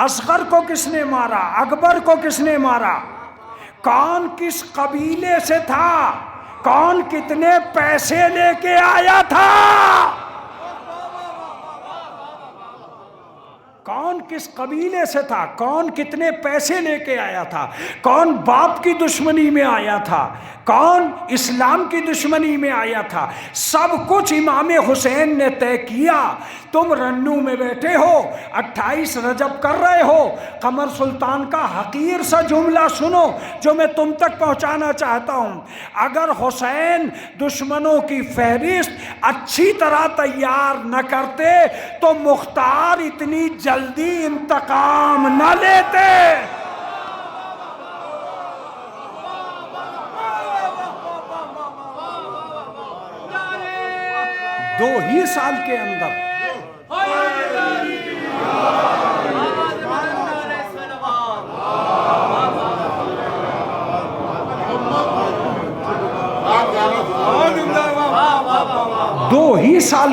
اصغر کو کس نے مارا، اکبر کو کس نے مارا، کون کس قبیلے سے تھا، کون کتنے پیسے لے کے آیا تھا، کون کس قبیلے سے تھا، کون کتنے پیسے لے کے آیا تھا، کون باپ کی دشمنی میں آیا تھا، کون اسلام کی دشمنی میں آیا تھا، سب کچھ امام حسین نے طے کیا۔ تم رنو میں بیٹھے ہو، 28 رجب کر رہے ہو، قمر سلطان کا حقیر سا جملہ سنو جو میں تم تک پہنچانا چاہتا ہوں۔ اگر حسین دشمنوں کی فہرست اچھی طرح تیار نہ کرتے تو مختار اتنی جلدی انتقام نہ لیتے۔ دو ہی سال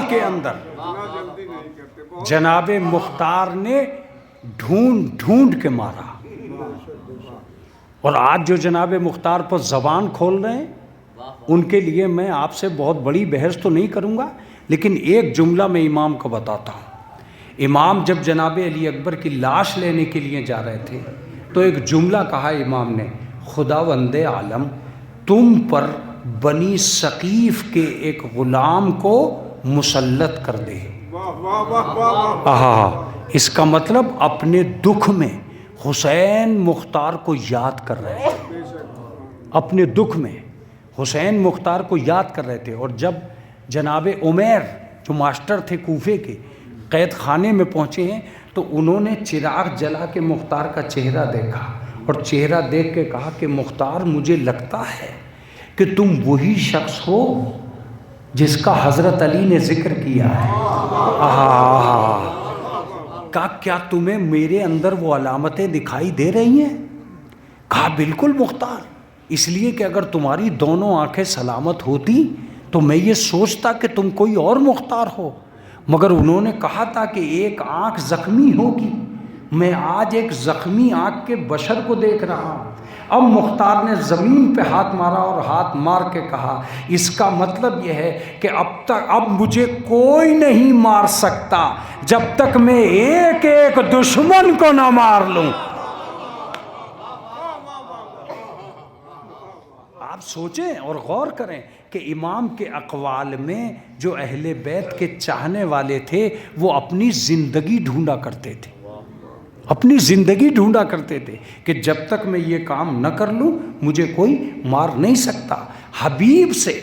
کے اندر جناب مختار نے ڈھونڈ کے مارا، اور آج جو جناب مختار پر زبان کھول رہے ہیں ان کے لیے میں آپ سے بہت بڑی بحث تو نہیں کروں گا، لیکن ایک جملہ میں امام کو بتاتا ہوں۔ امام جب جناب علی اکبر کی لاش لینے کے لیے جا رہے تھے تو ایک جملہ کہا امام نے، خداوند عالم تم پر بنی ثقیف کے ایک غلام کو مسلط کر دے۔ اس کا مطلب اپنے دکھ میں حسین مختار کو یاد کر رہے تھے، اپنے دکھ میں حسین مختار کو یاد کر رہے تھے۔ اور جب جناب عمیر جو ماسٹر تھے کوفے کے قید خانے میں پہنچے ہیں تو انہوں نے چراغ جلا کے مختار کا چہرہ دیکھا اور چہرہ دیکھ کے کہا کہ مختار مجھے لگتا ہے کہ تم وہی شخص ہو جس کا حضرت علی نے ذکر کیا ہے۔ کیا تمہیں میرے اندر وہ علامتیں دکھائی دے رہی ہیں؟ کہا بالکل مختار، اس لیے کہ اگر تمہاری دونوں آنکھیں سلامت ہوتی تو میں یہ سوچتا کہ تم کوئی اور مختار ہو، مگر انہوں نے کہا تھا کہ ایک آنکھ زخمی ہوگی، میں آج ایک زخمی آنکھ کے بشر کو دیکھ رہا ہوں۔ اب مختار نے زمین پہ ہاتھ مارا اور ہاتھ مار کے کہا اس کا مطلب یہ ہے کہ اب مجھے کوئی نہیں مار سکتا جب تک میں ایک ایک دشمن کو نہ مار لوں۔ آپ سوچیں اور غور کریں کہ امام کے اقوال میں جو اہل بیت کے چاہنے والے تھے وہ اپنی زندگی ڈھونڈا کرتے تھے، اپنی زندگی ڈھونڈا کرتے تھے کہ جب تک میں یہ کام نہ کر لوں مجھے کوئی مار نہیں سکتا۔ حبیب سے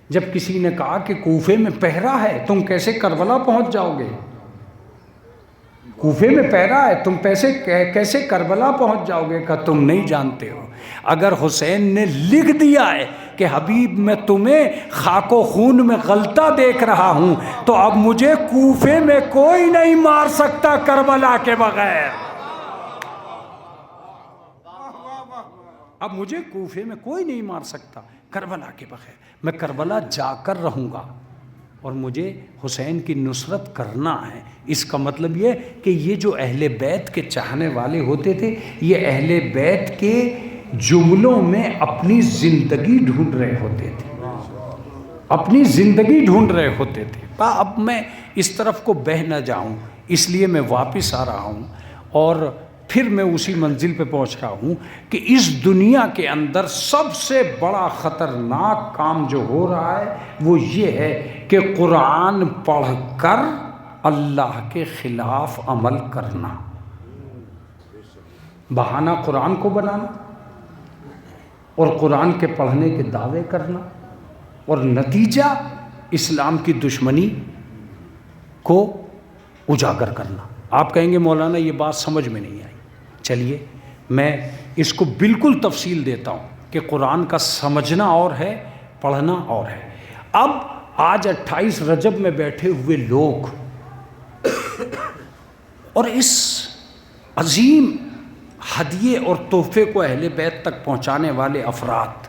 جب کسی نے کہا کہ کوفے میں پہرا ہے تم کیسے کربلا پہنچ جاؤ گے، کوفے میں پہرا ہے تم کیسے کربلا پہنچ جاؤ گے، کہ تم نہیں جانتے ہو۔ اگر حسین نے لکھ دیا ہے کہ حبیب میں تمہیں خاک و خون میں غلطہ دیکھ رہا ہوں تو اب مجھے کوفے میں کوئی نہیں مار سکتا کربلا کے بغیر، اب مجھے کوفے میں کوئی نہیں مار سکتا کربلا کے بغیر، میں کربلا جا کر رہوں گا اور مجھے حسین کی نصرت کرنا ہے۔ اس کا مطلب یہ کہ یہ جو اہل بیت کے چاہنے والے ہوتے تھے یہ اہل بیت کے جملوں میں اپنی زندگی ڈھونڈ رہے ہوتے تھے، اپنی زندگی ڈھونڈ رہے ہوتے تھے۔ اب میں اس طرف کو بہہ نہ جاؤں اس لیے میں واپس آ رہا ہوں اور پھر میں اسی منزل پہ پہنچ رہا ہوں کہ اس دنیا کے اندر سب سے بڑا خطرناک کام جو ہو رہا ہے وہ یہ ہے کہ قرآن پڑھ کر اللہ کے خلاف عمل کرنا، بہانہ قرآن کو بنانا اور قرآن کے پڑھنے کے دعوے کرنا اور نتیجہ اسلام کی دشمنی کو اجاگر کرنا۔ آپ کہیں گے مولانا یہ بات سمجھ میں نہیں آئی، چلیے میں اس کو بالکل تفصیل دیتا ہوں کہ قرآن کا سمجھنا اور ہے پڑھنا اور ہے۔ اب آج 28 رجب میں بیٹھے ہوئے لوگ اور اس عظیم ہدیے اور تحفے کو اہل بیت تک پہنچانے والے افراد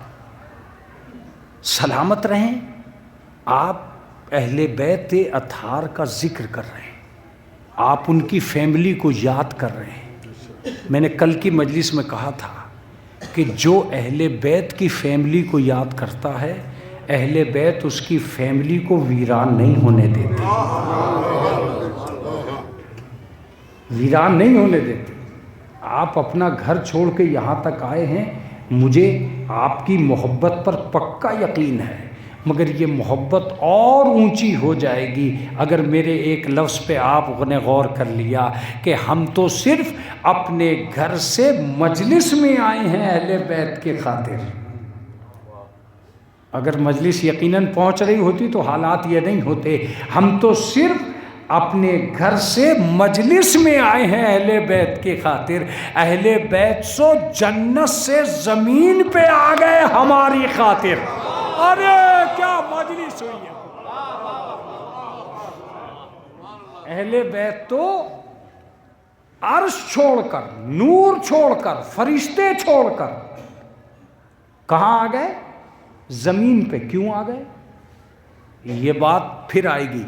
سلامت رہیں۔ آپ اہل بیت اطہار کا ذکر کر رہے ہیں، آپ ان کی فیملی کو یاد کر رہے ہیں۔ میں نے کل کی مجلس میں کہا تھا کہ جو اہل بیت کی فیملی کو یاد کرتا ہے اہل بیت اس کی فیملی کو ویران نہیں ہونے دیتے، ویران نہیں ہونے دیتے۔ آپ اپنا گھر چھوڑ کے یہاں تک آئے ہیں، مجھے آپ کی محبت پر پکا یقین ہے، مگر یہ محبت اور اونچی ہو جائے گی اگر میرے ایک لفظ پہ آپ نے غور کر لیا کہ ہم تو صرف اپنے گھر سے مجلس میں آئے ہیں اہل بیت کی خاطر۔ اگر مجلس یقیناً پہنچ رہی ہوتی تو حالات یہ نہیں ہوتے۔ ہم تو صرف اپنے گھر سے مجلس میں آئے ہیں اہل بیت کی خاطر۔ اہل بیت سو جنت سے زمین پہ آ گئے ہماری خاطر۔ ارے کیا مجلس ہوئی ہے! اہل بیت تو عرش چھوڑ کر، نور چھوڑ کر، فرشتے چھوڑ کر کہاں آ گئے؟ زمین پہ۔ کیوں آ گئے؟ یہ بات پھر آئے گی،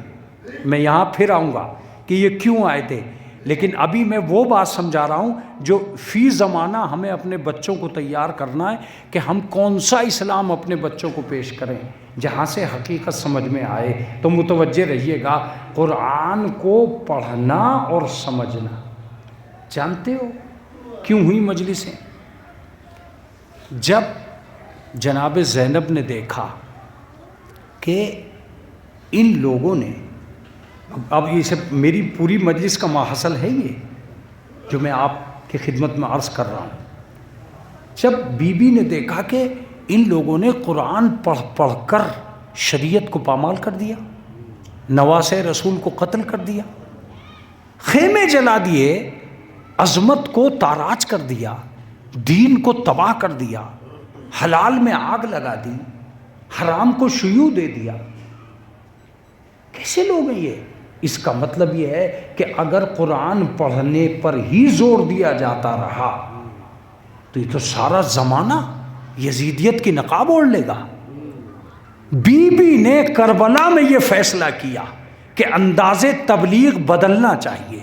میں یہاں پھر آؤں گا کہ یہ کیوں آئے تھے، لیکن ابھی میں وہ بات سمجھا رہا ہوں جو فی زمانہ ہمیں اپنے بچوں کو تیار کرنا ہے کہ ہم کون سا اسلام اپنے بچوں کو پیش کریں جہاں سے حقیقت سمجھ میں آئے۔ تو متوجہ رہیے گا، قرآن کو پڑھنا اور سمجھنا۔ جانتے ہو کیوں ہوئی مجلسیں؟ جب جناب زینب نے دیکھا کہ ان لوگوں نے، اب یہ سب میری پوری مجلس کا ماحصل ہے یہ جو میں آپ کی خدمت میں عرض کر رہا ہوں، جب بی بی نے دیکھا کہ ان لوگوں نے قرآن پڑھ کر شریعت کو پامال کر دیا، نواسے رسول کو قتل کر دیا، خیمے جلا دیے، عظمت کو تاراج کر دیا، دین کو تباہ کر دیا، حلال میں آگ لگا دی، حرام کو شیوع دے دیا، کیسے لوگ ہیں یہ؟ اس کا مطلب یہ ہے کہ اگر قرآن پڑھنے پر ہی زور دیا جاتا رہا تو یہ تو سارا زمانہ یزیدیت کی نقاب اوڑھ لے گا۔ بی بی نے کربلا میں یہ فیصلہ کیا کہ انداز تبلیغ بدلنا چاہیے۔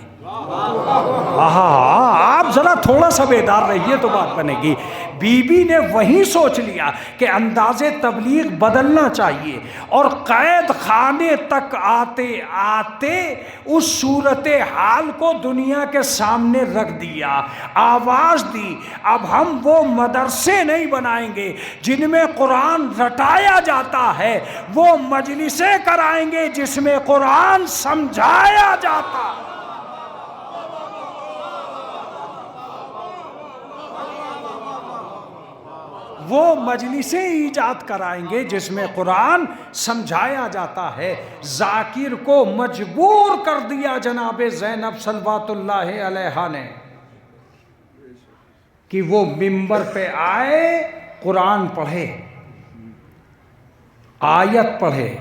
آپ آپ ذرا تھوڑا سا بیدار رہیے تو بات بنے گی۔ بی بی نے وہیں سوچ لیا کہ انداز تبلیغ بدلنا چاہیے، اور قید خانے تک آتے آتے اس صورتحال کو دنیا کے سامنے رکھ دیا، آواز دی اب ہم وہ مدرسے نہیں بنائیں گے جن میں قرآن رٹایا جاتا ہے، وہ مجلسیں کرائیں گے جس میں قرآن سمجھایا جاتا ہے۔ وہ مجلسیں ایجاد کرائیں گے جس میں قرآن سمجھایا جاتا ہے۔ ذاکر کو مجبور کر دیا جناب زینب صلوات اللہ علیہا نے کہ وہ منبر پہ آئے، قرآن پڑھے، آیت پڑھے،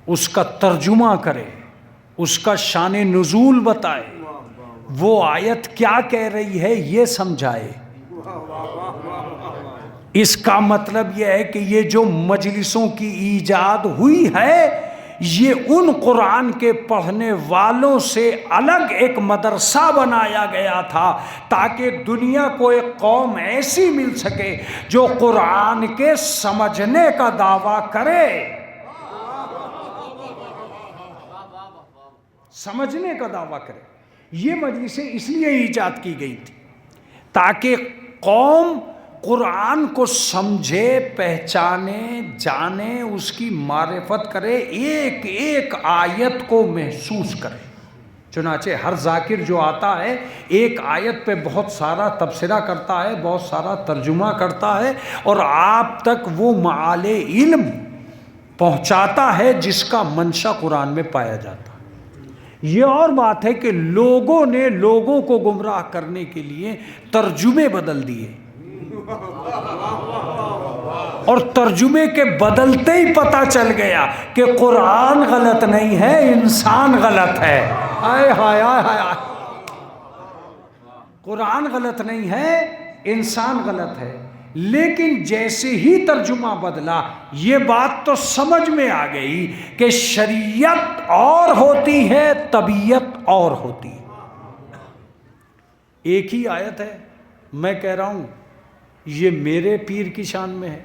اس کا ترجمہ کرے، اس کا شان نزول بتائے، وہ آیت کیا کہہ رہی ہے یہ سمجھائے۔ اس کا مطلب یہ ہے کہ یہ جو مجلسوں کی ایجاد ہوئی ہے، یہ ان قرآن کے پڑھنے والوں سے الگ ایک مدرسہ بنایا گیا تھا تاکہ دنیا کو ایک قوم ایسی مل سکے جو قرآن کے سمجھنے کا دعویٰ کرے، سمجھنے کا دعویٰ کرے۔ یہ مجلسیں اس لیے ایجاد کی گئی تھی تاکہ قوم قرآن کو سمجھے، پہچانے، جانے، اس کی معرفت کرے، ایک ایک آیت کو محسوس کرے۔ چنانچہ ہر ذاکر جو آتا ہے ایک آیت پہ بہت سارا تبصرہ کرتا ہے، بہت سارا ترجمہ کرتا ہے، اور آپ تک وہ معال علم پہنچاتا ہے جس کا منشا قرآن میں پایا جاتا ہے۔ یہ اور بات ہے کہ لوگوں نے لوگوں کو گمراہ کرنے کے لیے ترجمے بدل دیے، اور ترجمے کے بدلتے ہی پتہ چل گیا کہ قرآن غلط نہیں ہے، انسان غلط ہے۔ آئے ہائے آئے ہائے، قرآن غلط نہیں ہے، انسان غلط ہے۔ لیکن جیسے ہی ترجمہ بدلا، یہ بات تو سمجھ میں آ گئی کہ شریعت اور ہوتی ہے، طبیعت اور ہوتی ہے۔ ایک ہی آیت ہے، میں کہہ رہا ہوں یہ میرے پیر کی شان میں ہے،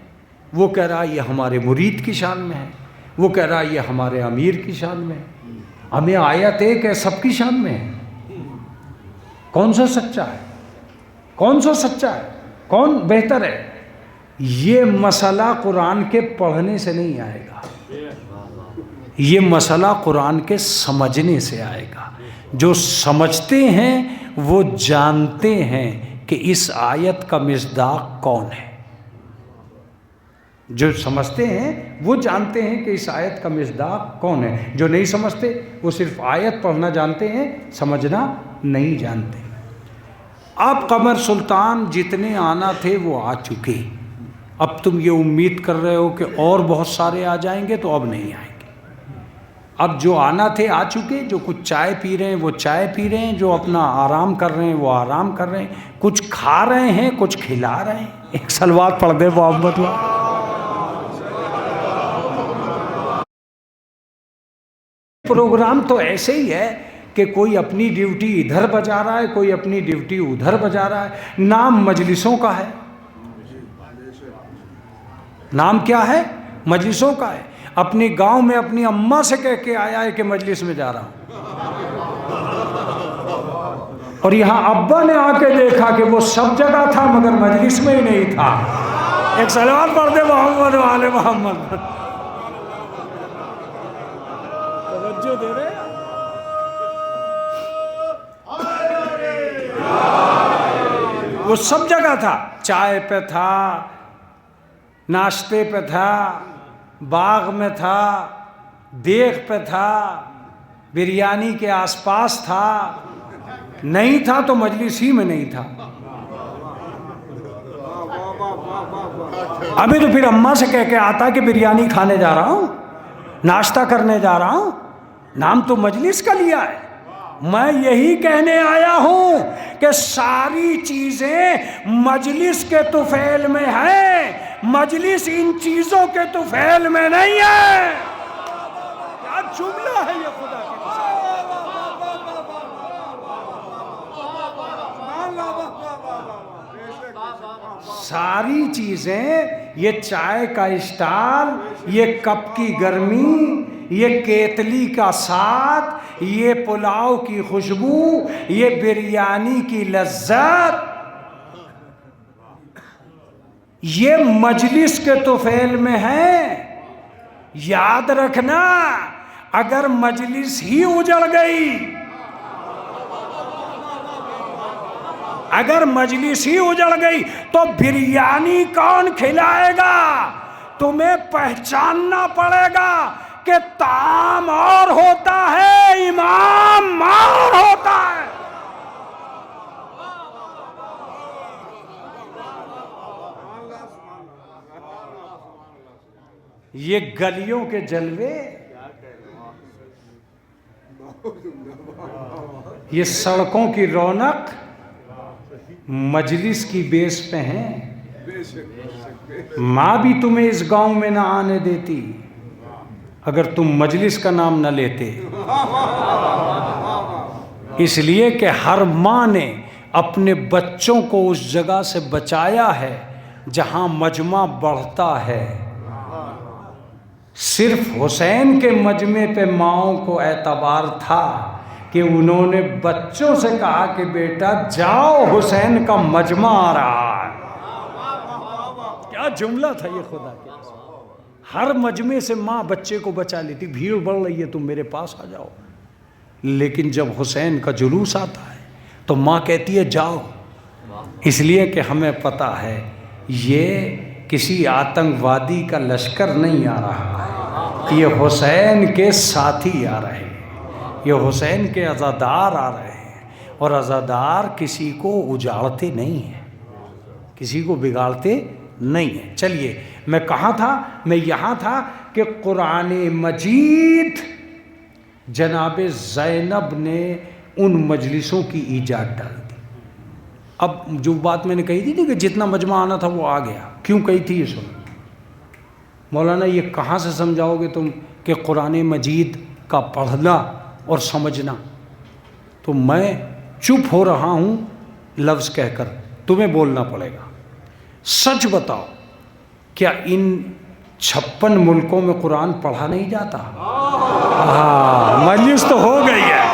وہ کہہ رہا یہ ہمارے مرید کی شان میں ہے، وہ کہہ رہا یہ ہمارے امیر کی شان میں ہے۔ ہمیں آیت ایک ہے، سب کی شان میں ہے۔ کون سا سچا ہے؟ کون سا سچا ہے؟ کون بہتر ہے؟ یہ مسئلہ قرآن کے پڑھنے سے نہیں آئے گا، یہ مسئلہ قرآن کے سمجھنے سے آئے گا۔ جو سمجھتے ہیں وہ جانتے ہیں کہ اس آیت کا مصداق کون ہے۔ جو سمجھتے ہیں وہ جانتے ہیں کہ اس آیت کا مصداق کون ہے۔ جو نہیں سمجھتے وہ صرف آیت پڑھنا جانتے ہیں، سمجھنا نہیں جانتے۔ اب قمر سلطان جتنے آنا تھے وہ آ چکے، اب تم یہ امید کر رہے ہو کہ اور بہت سارے آ جائیں گے، تو اب نہیں آئیں گے۔ اب جو آنا تھے آ چکے، جو کچھ چائے پی رہے ہیں وہ چائے پی رہے ہیں، جو اپنا آرام کر رہے ہیں وہ آرام کر رہے ہیں، کچھ کھا رہے ہیں، کچھ کھلا رہے ہیں۔ ایک صلوات پڑھ دے محمد اللہ۔ پروگرام تو ایسے ہی ہے کہ کوئی اپنی ڈیوٹی ادھر بجا رہا ہے، کوئی اپنی ڈیوٹی ادھر بجا رہا ہے۔ نام مجلسوں کا ہے، نام کیا ہے؟ مجلسوں کا ہے۔ اپنی گاؤں میں اپنی اماں سے کہہ کے آیا ہے کہ مجلس میں جا رہا ہوں، اور یہاں ابا نے آ کے دیکھا کہ وہ سب جگہ تھا مگر مجلس میں ہی نہیں تھا۔ ایک صلوات پڑھ دے محمد وآل محمد۔ توجہ دے رہے ہیں؟ وہ سب جگہ تھا، چائے پہ تھا، ناشتے پہ تھا، باغ میں تھا، دیگ پہ تھا، بریانی کے آس پاس تھا، نہیں تھا تو مجلس ہی میں نہیں تھا۔ ابھی تو پھر اماں سے کہہ کے آتا کہ بریانی کھانے جا رہا ہوں، ناشتہ کرنے جا رہا ہوں، نام تو مجلس کا لیا ہے۔ میں یہی کہنے آیا ہوں کہ ساری چیزیں مجلس کے طفیل میں ہیں، مجلس ان چیزوں کے طفیل میں نہیں ہے۔ کیا جملہ ہے یہ خدا کی قسم! ساری چیزیں، یہ چائے کا اسٹال، یہ کپ کی گرمی، یہ کیتلی کا ساتھ، یہ پلاؤ کی خوشبو، یہ بریانی کی لذت، یہ مجلس کے طفیل میں ہے۔ یاد رکھنا، اگر مجلس ہی اجڑ گئی، اگر مجلس ہی اجڑ گئی تو بریانی کون کھلائے گا؟ تمہیں پہچاننا پڑے گا کہ طعام اور ہوتا ہے، امام اور ہوتا ہے۔ یہ گلیوں کے جلوے، یہ سڑکوں کی رونق مجلس کی بیس پہ ہیں۔ ماں بھی تمہیں اس گاؤں میں نہ آنے دیتی اگر تم مجلس کا نام نہ لیتے، اس لیے کہ ہر ماں نے اپنے بچوں کو اس جگہ سے بچایا ہے جہاں مجمع بڑھتا ہے۔ صرف حسین کے مجمع پہ ماؤں کو اعتبار تھا کہ انہوں نے بچوں سے کہا کہ بیٹا جاؤ، حسین کا مجمع آ رہا ہے۔ کیا جملہ تھا یہ خدا کے! ہر مجمع سے ماں بچے کو بچا لیتی، بھیڑ بڑھ رہی ہے تم میرے پاس آ جاؤ، لیکن جب حسین کا جلوس آتا ہے تو ماں کہتی ہے جاؤ، اس لیے کہ ہمیں پتہ ہے یہ کسی آتنکوادی کا لشکر نہیں آ رہا ہے، یہ حسین کے ساتھی آ رہے ہیں، یہ حسین کے عزادار آ رہے ہیں، اور عزادار کسی کو اجاڑتے نہیں ہیں، کسی کو بگاڑتے نہیں ہیں۔ چلیے، میں کہاں تھا؟ میں یہاں تھا کہ قرآن مجید جناب زینب نے ان مجلسوں کی ایجاد ڈال دی۔ اب جو بات میں نے کہی تھی کہ جتنا مجمع آنا تھا وہ آ گیا، کیوں کہی تھی یہ سنو۔ مولانا یہ کہاں سے سمجھاؤ گے تم کہ قرآن مجید کا پڑھنا اور سمجھنا؟ تو میں چپ ہو رہا ہوں لفظ کہہ کر، تمہیں بولنا پڑے گا۔ سچ بتاؤ، کیا ان 56 ملکوں میں قرآن پڑھا نہیں جاتا؟ ہاں، مجلس تو ہو گئی ہے،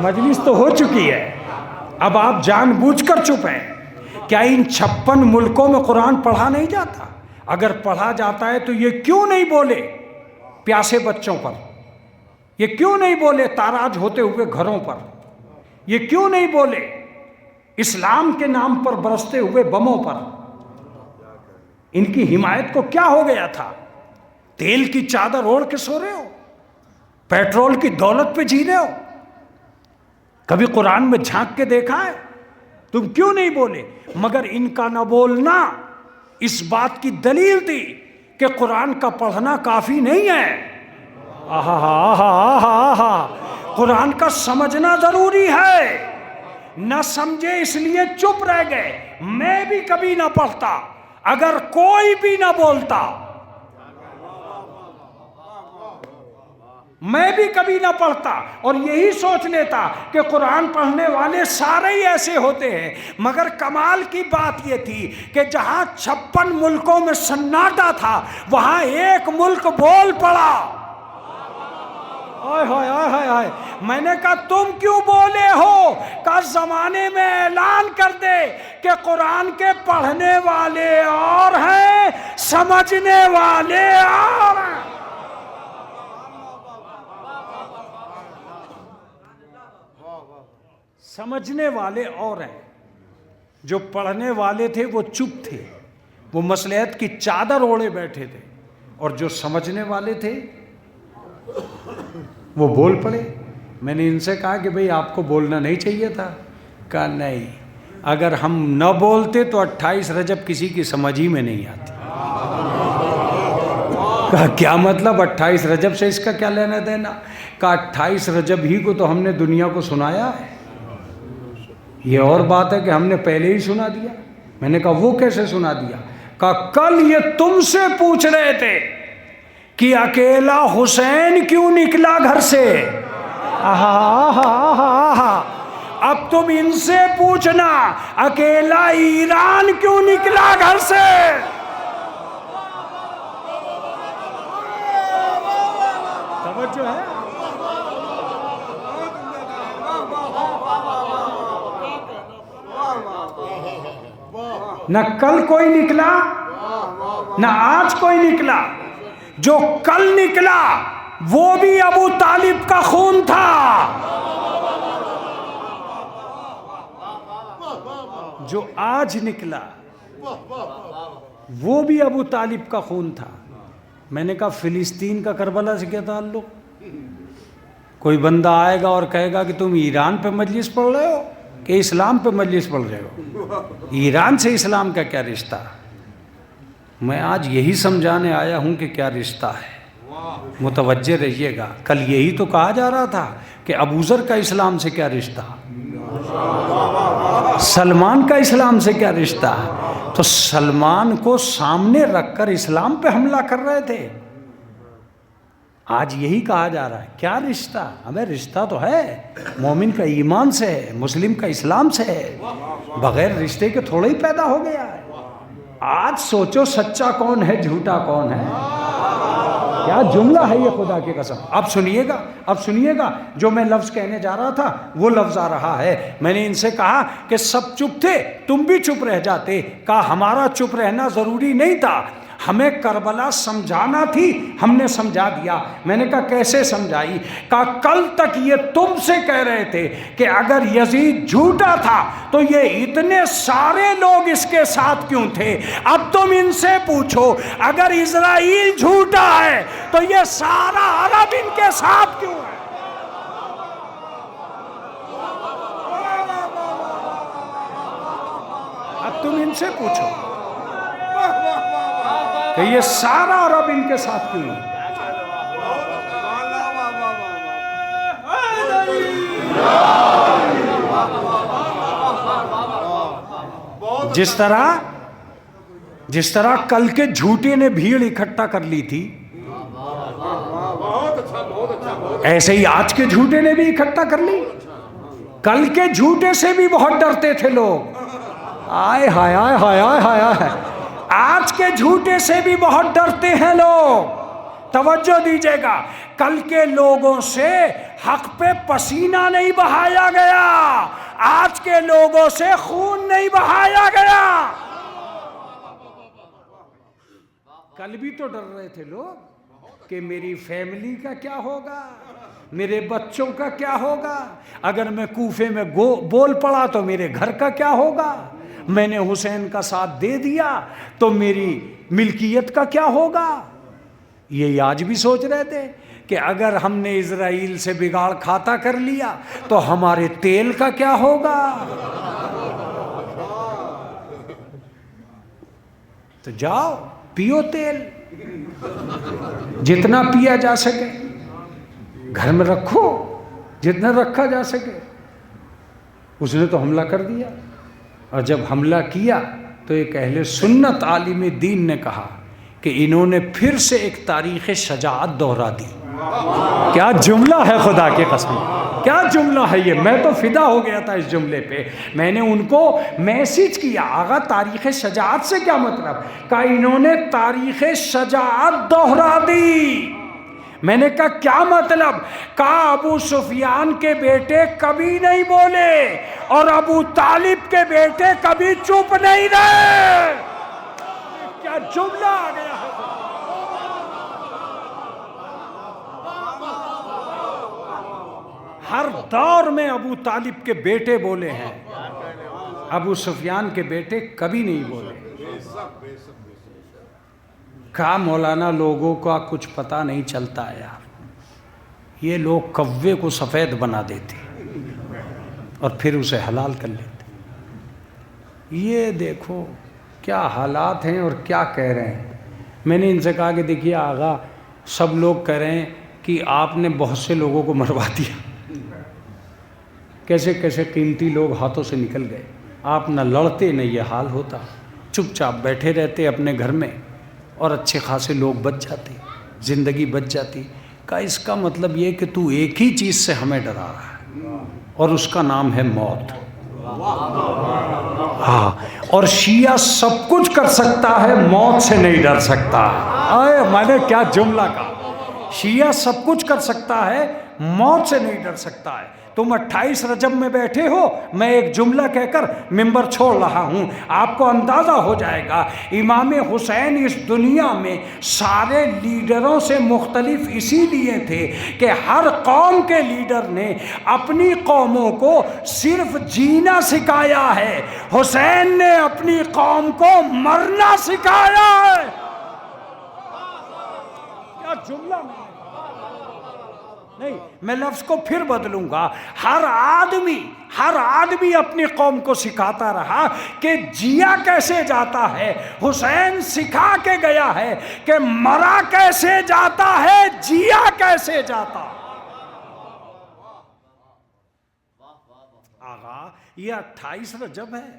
مجلس تو ہو چکی ہے، اب آپ جان بوجھ کر چپ ہیں۔ کیا ان 56 ملکوں میں قرآن پڑھا نہیں جاتا؟ اگر پڑھا جاتا ہے تو یہ کیوں نہیں بولے پیاسے بچوں پر؟ یہ کیوں نہیں بولے تاراج ہوتے ہوئے گھروں پر؟ یہ کیوں نہیں بولے اسلام کے نام پر برستے ہوئے بموں پر؟ ان کی حمایت کو کیا ہو گیا تھا؟ تیل کی چادر اوڑھ کے سو رہے ہو، پیٹرول کی دولت پہ جی رہے ہو، کبھی قرآن میں جھانک کے دیکھا ہے؟ تم کیوں نہیں بولے؟ مگر ان کا نہ بولنا اس بات کی دلیل تھی کہ قرآن کا پڑھنا کافی نہیں ہے، قرآن کا سمجھنا ضروری ہے۔ نہ سمجھے اس لیے چپ رہ گئے۔ میں بھی کبھی نہ پڑھتا اگر کوئی بھی نہ بولتا، میں بھی کبھی نہ پڑھتا اور یہی سوچ لیتا کہ قرآن پڑھنے والے سارے ہی ایسے ہوتے ہیں۔ مگر کمال کی بات یہ تھی کہ جہاں 56 ملکوں میں سناٹا تھا وہاں ایک ملک بول پڑا۔ آئے ہائے آئے ہائے ہائے، میں نے کہا تم کیوں بولے ہو؟ کہا زمانے میں اعلان کر دے کہ قرآن کے پڑھنے والے اور ہیں، سمجھنے والے اور ہیں۔ سمجھنے والے اور ہیں، جو پڑھنے والے تھے وہ چپ تھے، وہ مصلحت کی چادر اوڑھے بیٹھے تھے، اور جو سمجھنے والے تھے وہ بول پڑے۔ میں نے ان سے کہا کہ بھئی آپ کو بولنا نہیں چاہیے تھا؟ کہا نہیں، اگر ہم نہ بولتے تو 28 رجب کسی کی سمجھ ہی میں نہیں آتی۔ کہا کیا مطلب 28 رجب سے اس کا کیا لینا دینا؟ کہا 28 رجب ہی کو تو ہم نے دنیا کو سنایا ہے، یہ اور بات ہے کہ ہم نے پہلے ہی سنا دیا۔ میں نے کہا وہ کیسے سنا دیا؟ کہا کل یہ تم سے پوچھ رہے تھے کہ اکیلا حسین کیوں نکلا گھر سے؟ اب تم ان سے پوچھنا اکیلا ایران کیوں نکلا گھر سے؟ توجہ ہے؟ نہ کل کوئی نکلا نہ آج کوئی نکلا. جو کل نکلا وہ بھی ابو طالب کا خون تھا. جو آج نکلا وہ بھی ابو طالب کا خون تھا. میں نے کہا فلسطین کا کربلا سے کیا تعلق؟ کوئی بندہ آئے گا اور کہے گا کہ تم ایران پہ مجلس پڑھ رہے ہو کہ اسلام پہ مجلس پڑھ رہے ہو؟ ایران سے اسلام کا کیا رشتہ؟ میں آج یہی سمجھانے آیا ہوں کہ کیا رشتہ ہے. متوجہ رہیے گا. کل یہی تو کہا جا رہا تھا کہ ابو ذر کا اسلام سے کیا رشتہ، سلمان کا اسلام سے کیا رشتہ. تو سلمان کو سامنے رکھ کر اسلام پہ حملہ کر رہے تھے. آج یہی کہا جا رہا ہے کیا رشتہ. ہمیں رشتہ تو ہے، مومن کا ایمان سے ہے، مسلم کا اسلام سے ہے. بغیر رشتے کے تھوڑا ہی پیدا ہو گیا ہے. آج سوچو سچا کون ہے جھوٹا کون ہے. کیا جملہ ہے یہ خدا کی قسم. اب سنیے گا جو میں لفظ کہنے جا رہا تھا وہ لفظ آ رہا ہے. میں نے ان سے کہا کہ سب چپ تھے، تم بھی چپ رہ جاتے. کہا ہمارا چپ رہنا ضروری نہیں تھا، ہمیں کربلا سمجھانا تھی، ہم نے سمجھا دیا. میں نے کہا کیسے سمجھائی؟ کہا کل تک یہ تم سے کہہ رہے تھے کہ اگر یزید جھوٹا تھا تو یہ اتنے سارے لوگ اس کے ساتھ کیوں تھے. اب تم ان سے پوچھو اگر اسرائیل جھوٹا ہے تو یہ سارا عرب ان کے ساتھ کیوں ہے؟ اب تم ان سے پوچھو کہ یہ سارا عرب ان کے ساتھ کیوں ہے؟ جس طرح کل کے جھوٹے نے بھیڑ اکٹھا کر لی تھی، ایسے ہی آج کے جھوٹے نے بھی اکٹھا کر لی. کل کے جھوٹے سے بھی بہت ڈرتے تھے لوگ. آئے ہائے ہائے ہائے ہائے ہائے. آج کے جھوٹے سے بھی بہت ڈرتے ہیں لوگ. توجہ دیجیے گا. کل کے لوگوں سے حق پہ پسینہ نہیں بہایا گیا، آج کے لوگوں سے خون نہیں بہایا گیا. کل بھی تو ڈر رہے تھے لوگ کہ میری فیملی کا کیا ہوگا، میرے بچوں کا کیا ہوگا، اگر میں کوفے میں بول پڑا تو میرے گھر کا کیا ہوگا، میں نے حسین کا ساتھ دے دیا تو میری ملکیت کا کیا ہوگا. یہ آج بھی سوچ رہے تھے کہ اگر ہم نے اسرائیل سے بگاڑ کھاتا کر لیا تو ہمارے تیل کا کیا ہوگا. تو جاؤ پیو تیل، جتنا پیا جا سکے گھر میں رکھو، جتنا رکھا جا سکے. اس نے تو حملہ کر دیا، اور جب حملہ کیا تو ایک اہل سنت عالم دین نے کہا کہ انہوں نے پھر سے ایک تاریخ شجاعت دہرا دی. کیا جملہ ہے خدا کی قسم، کیا جملہ ہے یہ. میں تو فدا ہو گیا تھا اس جملے پہ. میں نے ان کو میسج کیا آغا تاریخ شجاعت سے کیا مطلب. کہا انہوں نے تاریخ شجاعت دہرا دی. میں نے کہا کیا مطلب. کہا ابو سفیان کے بیٹے کبھی نہیں بولے اور ابو طالب کے بیٹے کبھی چپ نہیں رہے. کیا جملہ آ گیا ہے. ہر دور میں ابو طالب کے بیٹے بولے ہیں، ابو سفیان کے بیٹے کبھی نہیں بولے. کہا مولانا لوگوں کا کچھ پتہ نہیں چلتا ہے یار، یہ لوگ کوے کو سفید بنا دیتے اور پھر اسے حلال کر لیتے. یہ دیکھو کیا حالات ہیں اور کیا کہہ رہے ہیں. میں نے ان سے کہا کہ دیکھیے آغا سب لوگ کہہ رہے ہیں کہ آپ نے بہت سے لوگوں کو مروا دیا، کیسے کیسے قیمتی لوگ ہاتھوں سے نکل گئے. آپ نہ لڑتے نہ یہ حال ہوتا، چپ چاپ بیٹھے رہتے اپنے گھر میں اور اچھے خاصے لوگ بچ جاتے، زندگی بچ جاتی. کا اس کا مطلب یہ کہ تو ایک ہی چیز سے ہمیں ڈرا رہا ہے. اور اس کا نام ہے موت. ہاں، اور شیعہ سب کچھ کر سکتا ہے، موت سے نہیں ڈر سکتا. میں نے کیا جملہ کہا، شیعہ سب کچھ کر سکتا ہے، موت سے نہیں ڈر سکتا ہے. تم 28 رجب میں بیٹھے ہو، میں ایک جملہ کہہ کر ممبر چھوڑ رہا ہوں، آپ کو اندازہ ہو جائے گا امام حسین اس دنیا میں سارے لیڈروں سے مختلف اسی لیے تھے کہ ہر قوم کے لیڈر نے اپنی قوموں کو صرف جینا سکھایا ہے، حسین نے اپنی قوم کو مرنا سکھایا ہے. کیا جملہ نہیں، میں لفظ کو پھر بدلوں گا. ہر آدمی اپنی قوم کو سکھاتا رہا کہ جیا کیسے جاتا ہے. حسین سکھا کے گیا ہے کہ مرا کیسے جاتا ہے، جیا کیسے جاتا. آغا یہ 28 رجب ہے،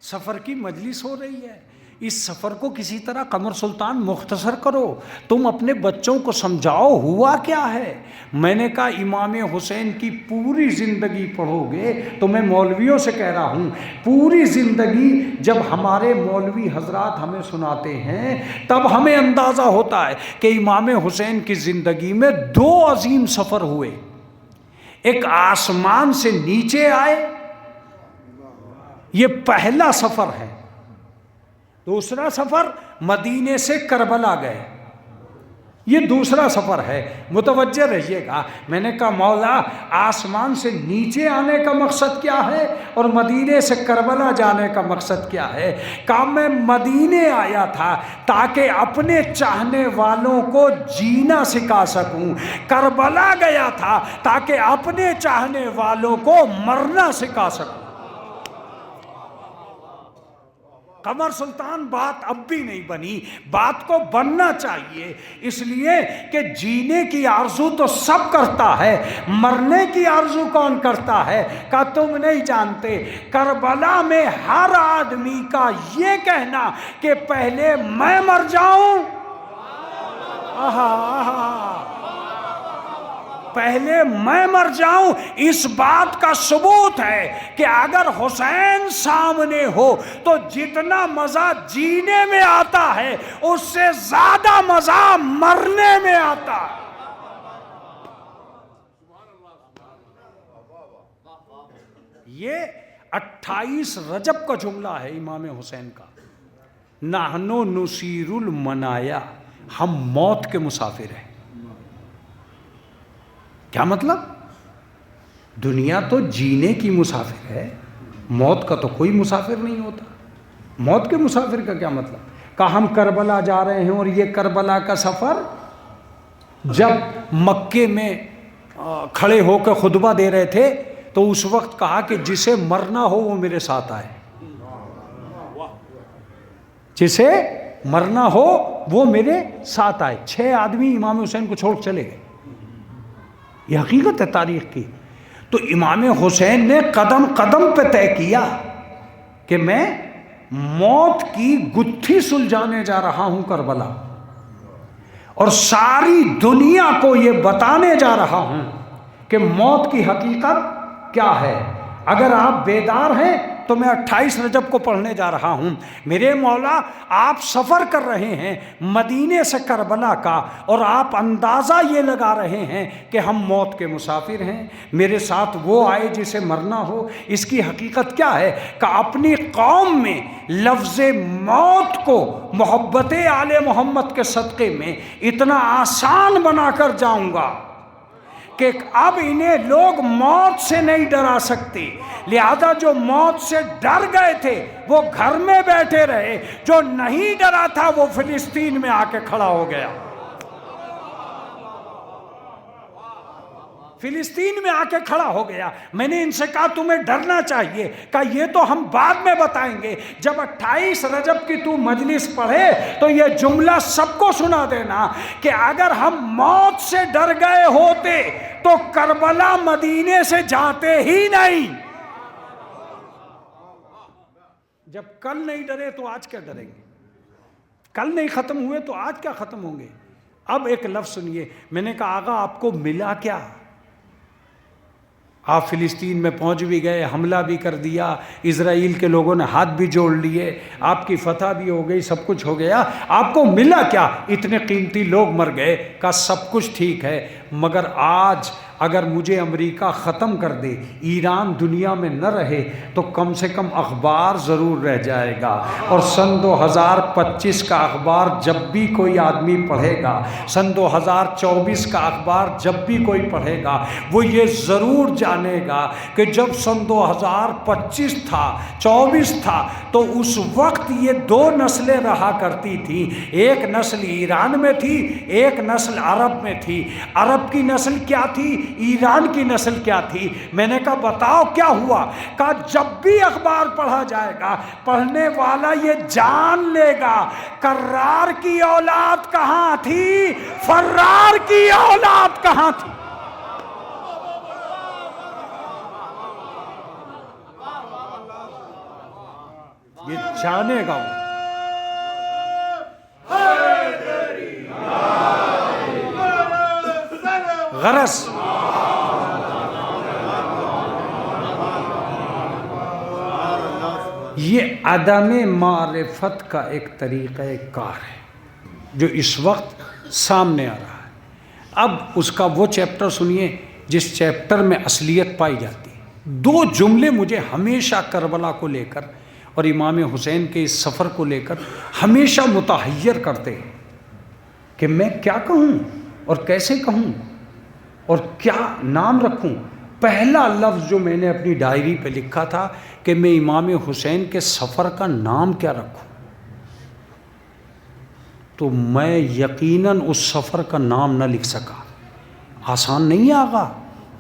سفر کی مجلس ہو رہی ہے، اس سفر کو کسی طرح قمر سلطان مختصر کرو، تم اپنے بچوں کو سمجھاؤ ہوا کیا ہے. میں نے کہا امام حسین کی پوری زندگی پڑھو گے تو میں مولویوں سے کہہ رہا ہوں، پوری زندگی جب ہمارے مولوی حضرات ہمیں سناتے ہیں تب ہمیں اندازہ ہوتا ہے کہ امام حسین کی زندگی میں 2 عظیم سفر ہوئے. ایک آسمان سے نیچے آئے، یہ پہلا سفر ہے. دوسرا سفر مدینے سے کربلا گئے، یہ دوسرا سفر ہے. متوجہ رہیے گا، میں نے کہا مولا آسمان سے نیچے آنے کا مقصد کیا ہے اور مدینے سے کربلا جانے کا مقصد کیا ہے. کہا میں مدینے آیا تھا تاکہ اپنے چاہنے والوں کو جینا سکھا سکوں، کربلا گیا تھا تاکہ اپنے چاہنے والوں کو مرنا سکھا سکوں. قمر سلطان بات اب بھی نہیں بنی، بات کو بننا چاہیے، اس لیے کہ جینے کی آرزو تو سب کرتا ہے، مرنے کی آرزو کون کرتا ہے؟ کہ تم نہیں جانتے کربلا میں ہر آدمی کا یہ کہنا کہ پہلے میں مر جاؤں، پہلے میں مر جاؤں، اس بات کا ثبوت ہے کہ اگر حسین سامنے ہو تو جتنا مزہ جینے میں آتا ہے اس سے زیادہ مزہ مرنے میں آتا ہے. یہ 28 رجب کا جملہ ہے امام حسین کا. نحنو نصیر المنایا، ہم موت کے مسافر ہیں. کیا مطلب؟ دنیا تو جینے کی مسافر ہے، موت کا تو کوئی مسافر نہیں ہوتا. موت کے مسافر کا کیا مطلب؟ کہ ہم کربلا جا رہے ہیں، اور یہ کربلا کا سفر جب مکے میں کھڑے ہو کے خطبہ دے رہے تھے تو اس وقت کہا کہ جسے مرنا ہو وہ میرے ساتھ آئے، جسے مرنا ہو وہ میرے ساتھ آئے. 6 آدمی امام حسین کو چھوڑ چلے گئے، یہ حقیقت ہے تاریخ کی. تو امام حسین نے قدم قدم پہ طے کیا کہ میں موت کی گتھی سلجھانے جا رہا ہوں کربلا، اور ساری دنیا کو یہ بتانے جا رہا ہوں کہ موت کی حقیقت کیا ہے. اگر آپ بیدار ہیں تو میں 28 رجب کو پڑھنے جا رہا ہوں. میرے مولا آپ سفر کر رہے ہیں مدینے سے کربلا کا، اور آپ اندازہ یہ لگا رہے ہیں کہ ہم موت کے مسافر ہیں، میرے ساتھ وہ آئے جسے مرنا ہو. اس کی حقیقت کیا ہے؟ کہ اپنی قوم میں لفظ موت کو محبت آل محمد کے صدقے میں اتنا آسان بنا کر جاؤں گا کہ اب انہیں لوگ موت سے نہیں ڈرا سکتے. لہذا جو موت سے ڈر گئے تھے وہ گھر میں بیٹھے رہے، جو نہیں ڈرا تھا وہ فلسطین میں آ کے کھڑا ہو گیا. فلسطین میں آ کے کھڑا ہو گیا. میں نے ان سے کہا تمہیں ڈرنا چاہیے، کہا یہ تو ہم بعد میں بتائیں گے، جب 28 رجب کی تو مجلس پڑھے تو یہ جملہ سب کو سنا دینا کہ اگر ہم موت سے ڈر گئے ہوتے تو کربلا مدینے سے جاتے ہی نہیں. جب کل نہیں ڈرے تو آج کیا ڈریں گے؟ کل نہیں ختم ہوئے تو آج کیا ختم ہوں گے؟ اب ایک لفظ سنیے. میں نے کہا آقا آپ کو ملا کیا؟ آپ فلسطین میں پہنچ بھی گئے، حملہ بھی کر دیا، اسرائیل کے لوگوں نے ہاتھ بھی جوڑ لیے، آپ کی فتح بھی ہو گئی، سب کچھ ہو گیا، آپ کو ملا کیا؟ اتنے قیمتی لوگ مر گئے۔ کہا سب کچھ ٹھیک ہے، مگر آج اگر مجھے امریکہ ختم کر دے، ایران دنیا میں نہ رہے، تو کم سے کم اخبار ضرور رہ جائے گا، اور سن 2025 کا اخبار جب بھی کوئی آدمی پڑھے گا، سن 2024 کا اخبار جب بھی کوئی پڑھے گا، وہ یہ ضرور جانے گا کہ جب سن 2025 تھا، 24 تھا، تو اس وقت یہ دو نسلیں رہا کرتی تھیں، ایک نسل ایران میں تھی، ایک نسل عرب میں تھی۔ عرب کی نسل کیا تھی؟ ایران کی نسل کیا تھی؟ میں نے کہا بتاؤ کیا ہوا؟ کہا جب بھی اخبار پڑھا جائے گا، پڑھنے والا یہ جان لے گا کرار کی اولاد کہاں تھی، فرار کی اولاد کہاں تھی۔ یہ جانے گا وہ۔ غرض یہ عدم معرفت کا ایک طریقہ کار ہے جو اس وقت سامنے آ رہا ہے۔ اب اس کا وہ چیپٹر سنیے جس چیپٹر میں اصلیت پائی جاتی ہے۔ دو جملے مجھے ہمیشہ کربلا کو لے کر اور امام حسین کے اس سفر کو لے کر ہمیشہ متحیر کرتے ہیں کہ میں کیا کہوں اور کیسے کہوں اور کیا نام رکھوں۔ پہلا لفظ جو میں نے اپنی ڈائری پہ لکھا تھا کہ میں امام حسین کے سفر کا نام کیا رکھوں، تو میں یقیناً اس سفر کا نام نہ لکھ سکا۔ آسان نہیں ہے آقا،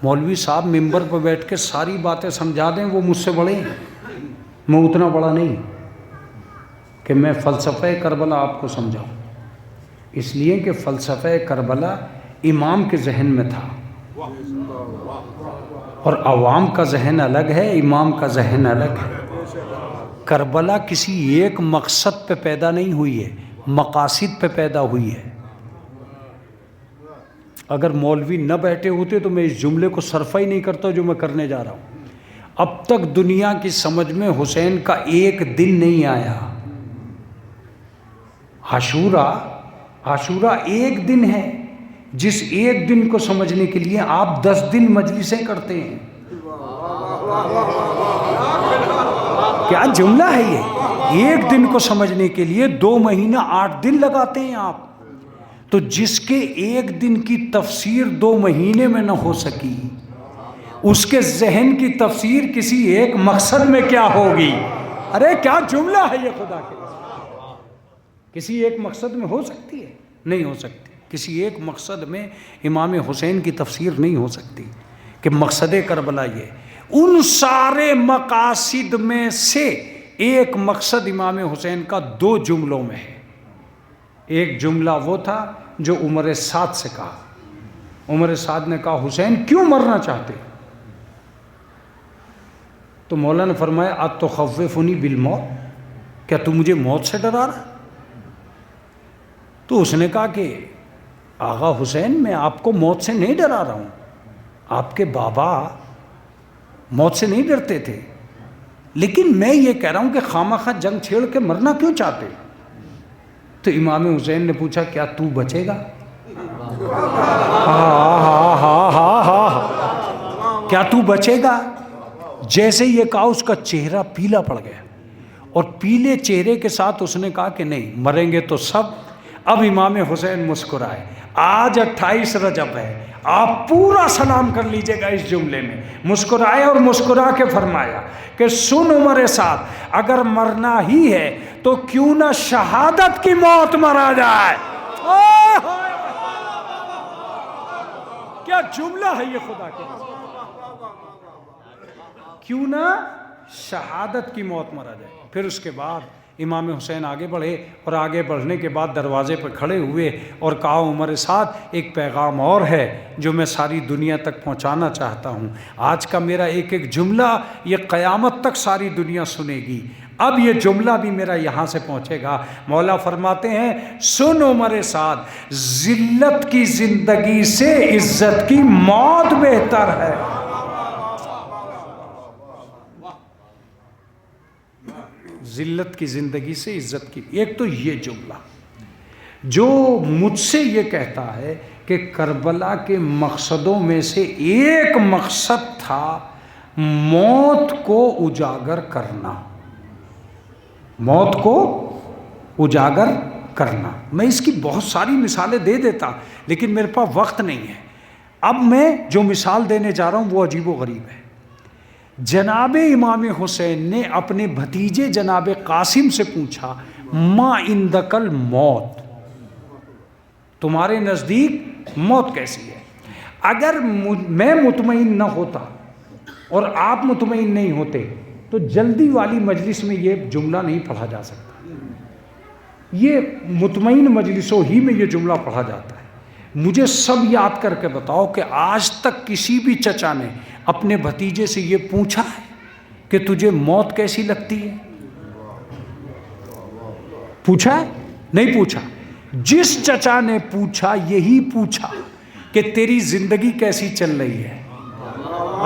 مولوی صاحب ممبر پہ بیٹھ کے ساری باتیں سمجھا دیں، وہ مجھ سے بڑے ہیں، میں اتنا بڑا نہیں کہ میں فلسفہ کربلا آپ کو سمجھاؤں۔ اس لیے کہ فلسفہ کربلا امام کے ذہن میں تھا، اور عوام کا ذہن الگ ہے، امام کا ذہن الگ ہے۔ کربلا کسی ایک مقصد پہ پیدا نہیں ہوئی ہے، مقاصد پہ پیدا ہوئی ہے۔ اگر مولوی نہ بیٹھے ہوتے تو میں اس جملے کو صرفہ ہی نہیں کرتا جو میں کرنے جا رہا ہوں۔ اب تک دنیا کی سمجھ میں حسین کا ایک دن نہیں آیا۔ عاشورہ ایک دن ہے، جس ایک دن کو سمجھنے کے لیے آپ 10 دن مجلسیں کرتے ہیں۔ کیا جملہ ہے یہ؟ ایک دن کو سمجھنے کے لیے 2 مہینہ 8 دن لگاتے ہیں آپ۔ تو جس کے ایک دن کی تفسیر 2 مہینے میں نہ ہو سکی، اس کے ذہن کی تفسیر کسی ایک مقصد میں کیا ہوگی؟ ارے کیا جملہ ہے یہ خدا کے! کسی ایک مقصد میں ہو سکتی ہے؟ نہیں ہو سکتی۔ کسی ایک مقصد میں امام حسین کی تفسیر نہیں ہو سکتی کہ مقصد کربلا یہ۔ ان سارے مقاصد میں سے ایک مقصد امام حسین کا 2 جملوں میں ہے۔ ایک جملہ وہ تھا جو عمر سعد سے کہا۔ عمر سعد نے کہا حسین کیوں مرنا چاہتے؟ تو مولا نے فرمایا اتخوفنی بالموت، کیا تو مجھے موت سے ڈرا رہا؟ تو اس نے کہا کہ آغا حسین میں آپ کو موت سے نہیں ڈرا رہا ہوں، آپ کے بابا موت سے نہیں ڈرتے تھے، لیکن میں یہ کہہ رہا ہوں کہ خامخواہ جنگ چھیڑ کے مرنا کیوں چاہتے؟ تو امام حسین نے پوچھا کیا تو بچے گا؟ کیا تو بچے گا؟ جیسے یہ کہا اس کا چہرہ پیلا پڑ گیا، اور پیلے چہرے کے ساتھ اس نے کہا کہ نہیں، مریں گے تو سب۔ اب امام حسین مسکرائے۔ آج 28 رجب ہے، آپ پورا سلام کر لیجئے گا اس جملے میں۔ مسکرائے اور مسکرا کے فرمایا کہ سن عمر سعد، اگر مرنا ہی ہے تو کیوں نہ شہادت کی موت مرا جائے۔ کیا جملہ ہے یہ خدا کے! کیوں نہ شہادت کی موت مرا جائے۔ پھر اس کے بعد امام حسین آگے بڑھے، اور آگے بڑھنے کے بعد دروازے پر کھڑے ہوئے اور کہا عمر سعد ایک پیغام اور ہے جو میں ساری دنیا تک پہنچانا چاہتا ہوں۔ آج کا میرا ایک ایک جملہ یہ قیامت تک ساری دنیا سنے گی۔ اب یہ جملہ بھی میرا یہاں سے پہنچے گا۔ مولا فرماتے ہیں سن عمر سعد، ذلت کی زندگی سے عزت کی موت بہتر ہے۔ ذلت کی زندگی سے عزت کی. ایک تو یہ جملہ جو مجھ سے یہ کہتا ہے کہ کربلا کے مقصدوں میں سے ایک مقصد تھا موت کو اجاگر کرنا، موت کو اجاگر کرنا. میں اس کی بہت ساری مثالیں دے دیتا لیکن میرے پاس وقت نہیں ہے. اب میں جو مثال دینے جا رہا ہوں وہ عجیب و غریب ہے. جناب امام حسین نے اپنے بھتیجے جناب قاسم سے پوچھا ما عندک الموت، تمہارے نزدیک موت کیسی ہے؟ اگر میں مطمئن نہ ہوتا اور آپ مطمئن نہیں ہوتے تو جلدی والی مجلس میں یہ جملہ نہیں پڑھا جا سکتا. یہ مطمئن مجلسوں ہی میں یہ جملہ پڑھا جاتا ہے. مجھے سب یاد کر کے بتاؤ کہ آج تک کسی بھی چچا نے اپنے بھتیجے سے یہ پوچھا ہے کہ تجھے موت کیسی لگتی ہے؟ پوچھا ہے؟ نہیں پوچھا. جس چچا نے پوچھا یہی پوچھا کہ تیری زندگی کیسی چل رہی ہے.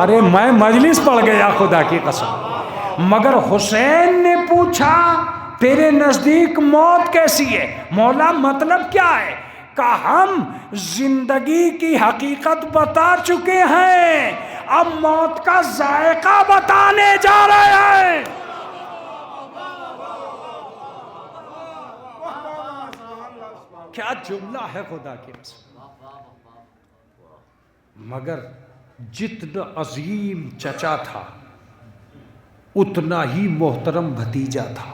ارے میں مجلس پڑھ گیا خدا کی قسم. مگر حسین نے پوچھا تیرے نزدیک موت کیسی ہے؟ مولا مطلب کیا ہے؟ کہ ہم زندگی کی حقیقت بتا چکے ہیں، اب موت کا ذائقہ بتانے جا رہے ہیں. کیا جملہ ہے خدا کی قسم. مگر جتنا عظیم چچا تھا اتنا ہی محترم بھتیجا تھا.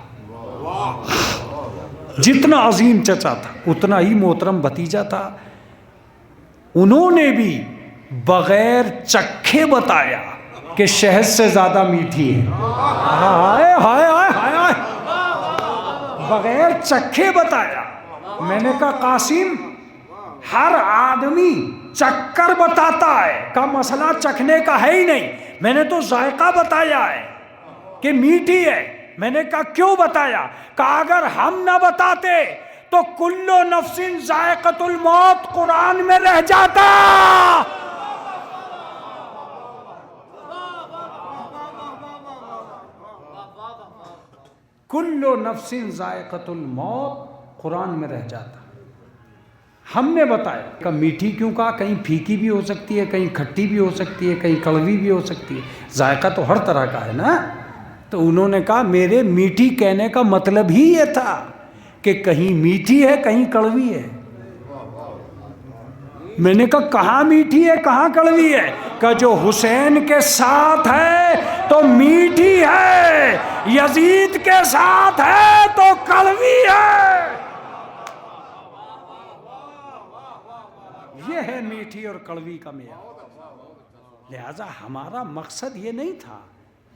جتنا عظیم چچا تھا اتنا ہی محترم بھتیجا تھا. انہوں نے بھی بغیر چکھے بتایا کہ شہد سے زیادہ میٹھی ہے. ہائے ہائے ہائے ہائے، بغیر چکھے بتایا. میں نے کہا قاسم ہر آدمی چکھ کر بتاتا ہے، کا مسئلہ چکھنے کا ہے ہی نہیں. میں نے تو ذائقہ بتایا ہے کہ میٹھی ہے. میں نے کہا کیوں بتایا؟ کہ اگر ہم نہ بتاتے تو کل نفس ذائقۃ الموت قرآن میں رہ جاتا. کل نفس ذائقۃ الموت قرآن میں رہ جاتا. ہم نے بتایا کہ میٹھی کیوں کہا؟ کہیں پھیکی بھی ہو سکتی ہے، کہیں کھٹی بھی ہو سکتی ہے، کہیں کڑوی بھی ہو سکتی ہے. ذائقہ تو ہر طرح کا ہے نا. تو انہوں نے کہا میرے میٹھی کہنے کا مطلب ہی یہ تھا کہ کہیں میٹھی ہے کہیں کڑوی ہے. میں نے کہا کہاں میٹھی ہے کہاں کڑوی ہے؟ کہ جو حسین کے ساتھ ہے تو میٹھی ہے، یزید کے ساتھ ہے تو کڑوی ہے. یہ ہے میٹھی اور کڑوی کا معیار. لہذا ہمارا مقصد یہ نہیں تھا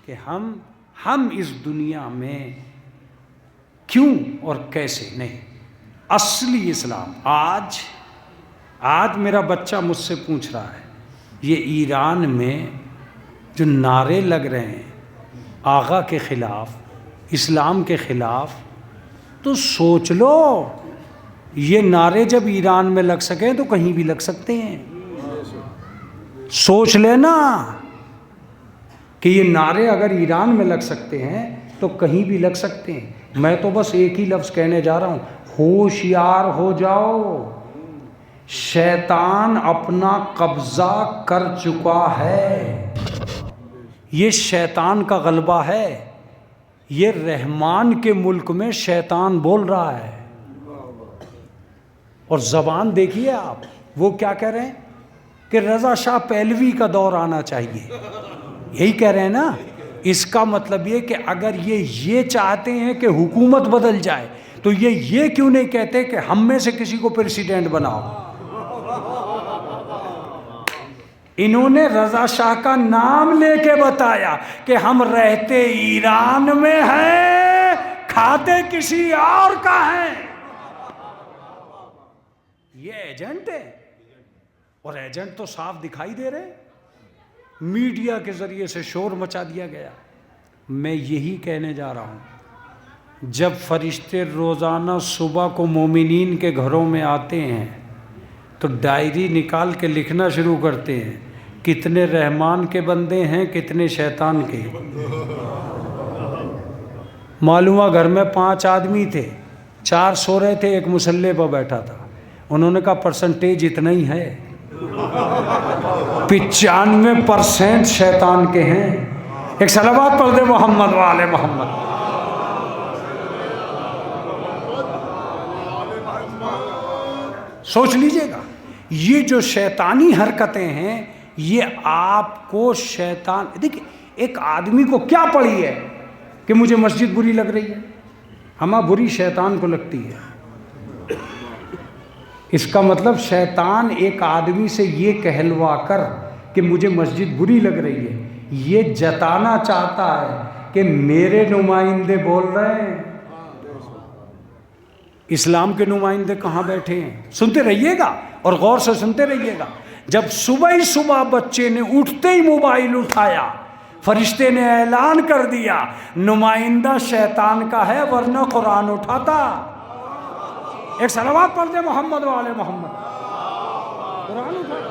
کہ ہم اس دنیا میں کیوں اور کیسے، نہیں. اصلی اسلام آج میرا بچہ مجھ سے پوچھ رہا ہے یہ ایران میں جو نعرے لگ رہے ہیں آغا کے خلاف، اسلام کے خلاف، تو سوچ لو یہ نعرے جب ایران میں لگ سکیں تو کہیں بھی لگ سکتے ہیں. سوچ لینا کہ یہ نعرے اگر ایران میں لگ سکتے ہیں تو کہیں بھی لگ سکتے ہیں. میں تو بس ایک ہی لفظ کہنے جا رہا ہوں، ہوشیار ہو جاؤ. شیطان اپنا قبضہ کر چکا ہے. یہ شیطان کا غلبہ ہے. یہ رحمان کے ملک میں شیطان بول رہا ہے. اور زبان دیکھیے آپ، وہ کیا کہہ رہے ہیں کہ رضا شاہ پہلوی کا دور آنا چاہیے. یہی کہہ رہے ہیں نا. اس کا مطلب یہ کہ اگر یہ چاہتے ہیں کہ حکومت بدل جائے تو یہ کیوں نہیں کہتے کہ ہم میں سے کسی کو پریسیڈنٹ بناؤ. انہوں نے رضا شاہ کا نام لے کے بتایا کہ ہم رہتے ایران میں ہیں، کھاتے کسی اور کا ہیں. یہ ایجنٹ ہے، اور ایجنٹ تو صاف دکھائی دے رہے. میڈیا کے ذریعے سے شور مچا دیا گیا. میں یہی کہنے جا رہا ہوں، جب فرشتے روزانہ صبح کو مومنین کے گھروں میں آتے ہیں تو ڈائری نکال کے لکھنا شروع کرتے ہیں کتنے رحمان کے بندے ہیں کتنے شیطان کے. معلوم ہوا گھر میں 5 آدمی تھے، 4 سو رہے تھے، ایک مصلے پر بیٹھا تھا. انہوں نے کہا پرسنٹیج اتنا ہی ہے، 95% شیطان کے ہیں. ایک صلوات پڑھ دے محمد وآل محمد. سوچ لیجئے گا، یہ جو شیطانی حرکتیں ہیں یہ آپ کو شیطان. دیکھیں ایک آدمی کو کیا پڑی ہے کہ مجھے مسجد بری لگ رہی ہے، ہمیں بری شیطان کو لگتی ہے. اس کا مطلب شیطان ایک آدمی سے یہ کہلوا کر کہ مجھے مسجد بری لگ رہی ہے، یہ جتانا چاہتا ہے کہ میرے نمائندے بول رہے ہیں. اسلام کے نمائندے کہاں بیٹھے ہیں؟ سنتے رہیے گا اور غور سے سنتے رہیے گا. جب صبح ہی صبح بچے نے اٹھتے ہی موبائل اٹھایا، فرشتے نے اعلان کر دیا نمائندہ شیطان کا ہے ورنہ قرآن اٹھاتا. ایک صلوات پڑھ دے محمد وآل محمد. قرآن اٹھاتا.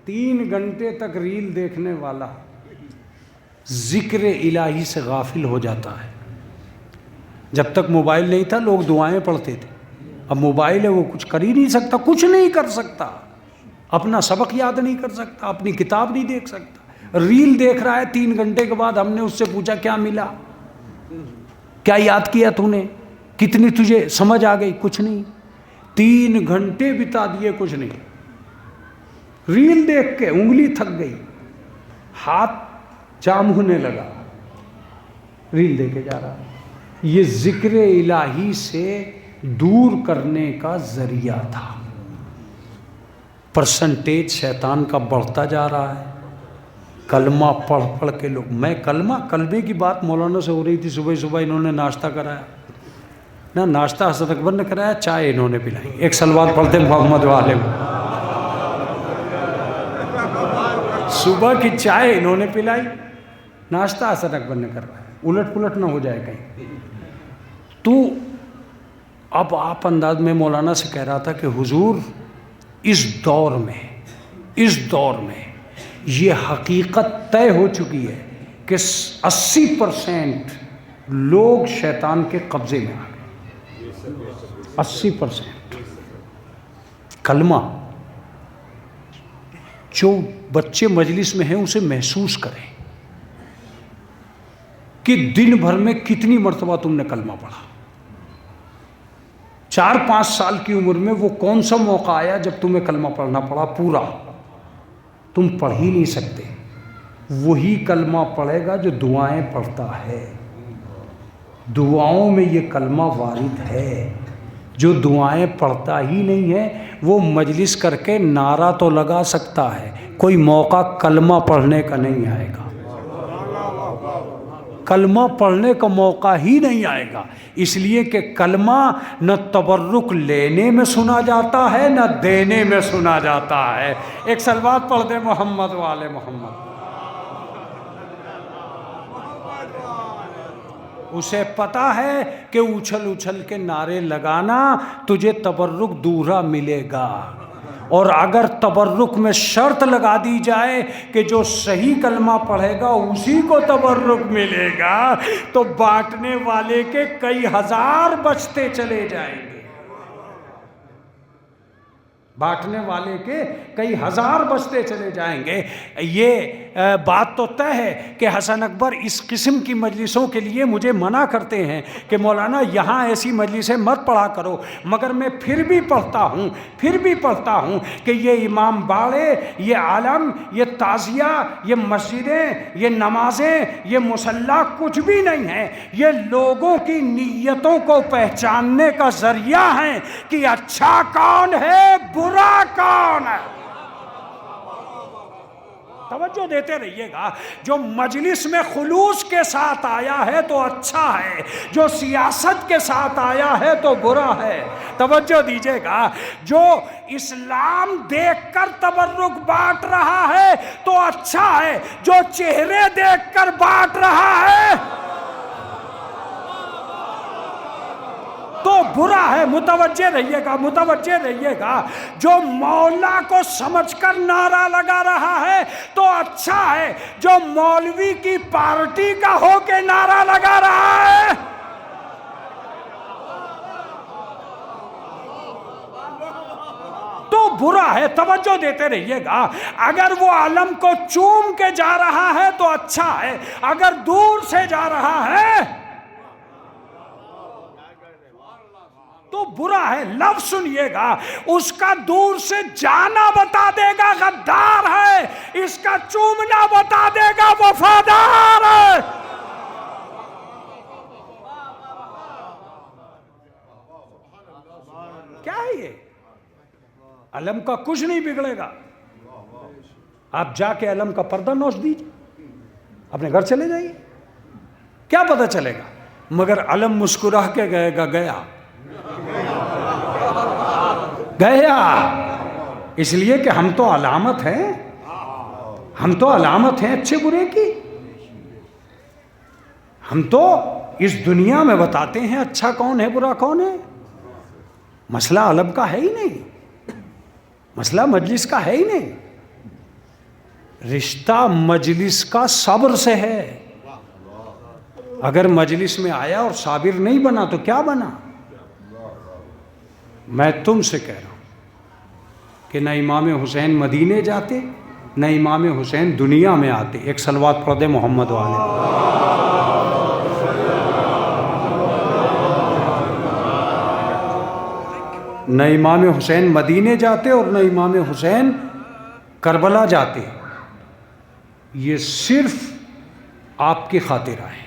3 گھنٹے تک ریل دیکھنے والا ذکر الہی سے غافل ہو جاتا ہے. جب تک موبائل نہیں تھا لوگ دعائیں پڑھتے تھے، اب موبائل ہے وہ کچھ کر ہی نہیں سکتا، کچھ نہیں کر سکتا، اپنا سبق یاد نہیں کر سکتا، اپنی کتاب نہیں دیکھ سکتا، ریل دیکھ رہا ہے. 3 گھنٹے کے بعد ہم نے اس سے پوچھا کیا ملا، کیا یاد کیا تو نے، کتنی تجھے سمجھ آ گئی؟ کچھ نہیں. 3 گھنٹے بتا دیے کچھ نہیں. ریل دیکھ کے انگلی تھک گئی، ہاتھ جام ہونے لگا، ریل دیکھے جا رہا. یہ ذکر الہی سے دور کرنے کا ذریعہ تھا. پرسنٹیج شیطان کا بڑھتا جا رہا ہے. کلمہ پڑھ پڑھ کے لوگ، میں کلمے کی بات مولانا سے ہو رہی تھی، صبح صبح انہوں نے ناشتہ کرایا نہ، ناشتہ حضرت اکبر نے کرایا، چائے انہوں نے پلائی. ایک صلوات پڑھتے محمد والے. صبح کی چائے انہوں نے پلائی، ناشتہ حضرت اکبر نے کروایا. الٹ پلٹ نہ ہو جائے کہیں. تو اب آپ انداز میں مولانا سے کہہ رہا تھا کہ حضور اس دور میں یہ حقیقت طے ہو چکی ہے کہ 80% لوگ شیطان کے قبضے میں آ گئے. 80% کلمہ جو بچے مجلس میں ہیں اسے محسوس کریں کہ دن بھر میں کتنی مرتبہ تم نے کلمہ پڑھا. 4-5 سال کی عمر میں وہ کون سا موقع آیا جب تمہیں کلمہ پڑھنا پڑا پورا؟ تم پڑھ ہی نہیں سکتے. وہی کلمہ پڑھے گا جو دعائیں پڑھتا ہے. دعاؤں میں یہ کلمہ وارد ہے. جو دعائیں پڑھتا ہی نہیں ہے وہ مجلس کر کے نعرہ تو لگا سکتا ہے، کوئی موقع کلمہ پڑھنے کا نہیں آئے گا. کلمہ پڑھنے کا موقع ہی نہیں آئے گا، اس لیے کہ کلمہ نہ تبرک لینے میں سنا جاتا ہے نہ دینے میں سنا جاتا ہے. ایک صلوات پڑھ دے محمد والے محمد. اسے پتا ہے کہ اچھل کے نعرے لگانا تجھے تبرک دورہ ملے گا، اور اگر تبرک میں شرط لگا دی جائے کہ جو صحیح کلمہ پڑھے گا اسی کو تبرک ملے گا تو بانٹنے والے کے کئی ہزار بچتے چلے جائیں گے. بانٹنے والے کے کئی ہزار بچتے چلے جائیں گے. یہ بات تو طے ہے کہ حسن اکبر اس قسم کی مجلسوں کے لیے مجھے منع کرتے ہیں کہ مولانا یہاں ایسی مجلسیں مت پڑھا کرو، مگر میں پھر بھی پڑھتا ہوں کہ یہ امام باڑے، یہ عالم، یہ تعزیہ، یہ مسجدیں، یہ نمازیں، یہ مصلی کچھ بھی نہیں ہیں. یہ لوگوں کی نیتوں کو پہچاننے کا ذریعہ ہیں کہ اچھا کون ہے برا کون ہے. توجہ دیتے رہیے گا. جو مجلس میں خلوص کے ساتھ آیا ہے تو اچھا ہے، جو سیاست کے ساتھ آیا ہے تو برا ہے. توجہ دیجیے گا. جو اسلام دیکھ کر تبرک بانٹ رہا ہے تو اچھا ہے، جو چہرے دیکھ کر بانٹ رہا ہے تو برا ہے، متوجہ رہیے گا، جو مولا کو سمجھ کر نعرہ لگا رہا ہے تو اچھا ہے، جو مولوی کی پارٹی کا ہو کے نعرہ لگا رہا ہے تو برا ہے۔ توجہ دیتے رہیے گا، اگر وہ علم کو چوم کے جا رہا ہے تو اچھا ہے، اگر دور سے جا رہا ہے تو برا ہے۔ لفظ سنیے گا، اس کا دور سے جانا بتا دے گا غدار ہے، اس کا چومنا بتا دے گا وفادار ہے۔ کیا ہے یہ؟ علم کا کچھ نہیں بگڑے گا، آپ جا کے علم کا پردہ نوش دیجئے، اپنے گھر چلے جائیے، کیا پتہ چلے گا؟ مگر علم مسکرا کے گئے گا، گیا، اس لیے کہ ہم تو علامت ہیں اچھے برے کی، ہم تو اس دنیا میں بتاتے ہیں اچھا کون ہے برا کون ہے۔ مسئلہ علم کا ہے ہی نہیں، مسئلہ مجلس کا ہے ہی نہیں، رشتہ مجلس کا صبر سے ہے۔ اگر مجلس میں آیا اور صابر نہیں بنا تو کیا بنا؟ میں تم سے کہہ رہا ہوں کہ نہ امام حسین مدینے جاتے، نہ امام حسین دنیا میں آتے۔ ایک صلوات پڑھ دے محمد والے۔ نہ امام حسین مدینے جاتے اور نہ امام حسین کربلا جاتے، یہ صرف آپ کی خاطر آئے۔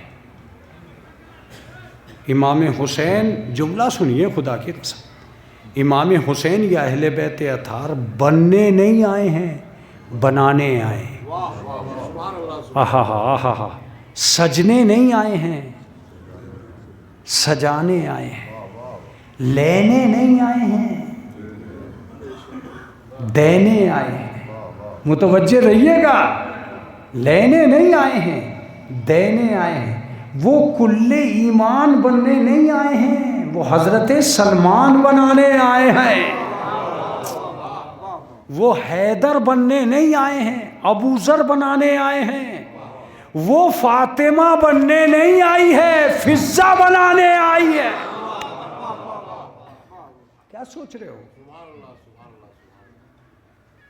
امام حسین، جملہ سنیے خدا کی قسم، امام حسین یا اہل بیت اطہار بننے نہیں آئے ہیں، بنانے آئے ہیں۔ آہا، سجنے نہیں آئے ہیں، سجانے آئے ہیں۔ لینے نہیں آئے ہیں، دینے آئے ہیں۔ متوجہ رہیے گا، لینے نہیں آئے ہیں، دینے آئے ہیں۔ وہ کل ایمان بننے نہیں آئے ہیں، وہ حضرت سلمان بنانے آئے ہیں۔ وہ حیدر بننے نہیں آئے ہیں، ابو ذر بنانے آئے ہیں۔ وہ فاطمہ بننے نہیں آئی ہے، فضہ بنانے آئی ہے۔ کیا سوچ رہے ہو؟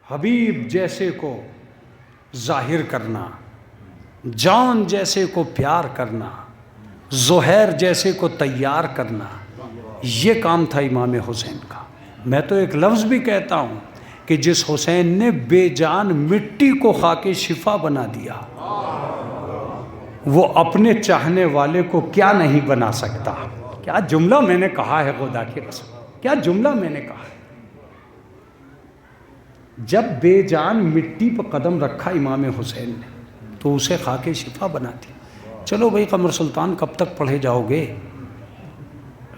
حبیب جیسے کو ظاہر کرنا، جان جیسے کو پیار کرنا، زہیر جیسے کو تیار کرنا، یہ کام تھا امام حسین کا۔ میں تو ایک لفظ بھی کہتا ہوں کہ جس حسین نے بے جان مٹی کو خاک شفا بنا دیا، وہ اپنے چاہنے والے کو کیا نہیں بنا سکتا۔ کیا جملہ میں نے کہا ہے خدا کی قسم، کیا جملہ میں نے کہا ہے۔ جب بے جان مٹی پر قدم رکھا امام حسین نے تو اسے خاک شفا بنا دی۔ چلو بھائی قمر سلطان کب تک پڑھے جاؤ گے،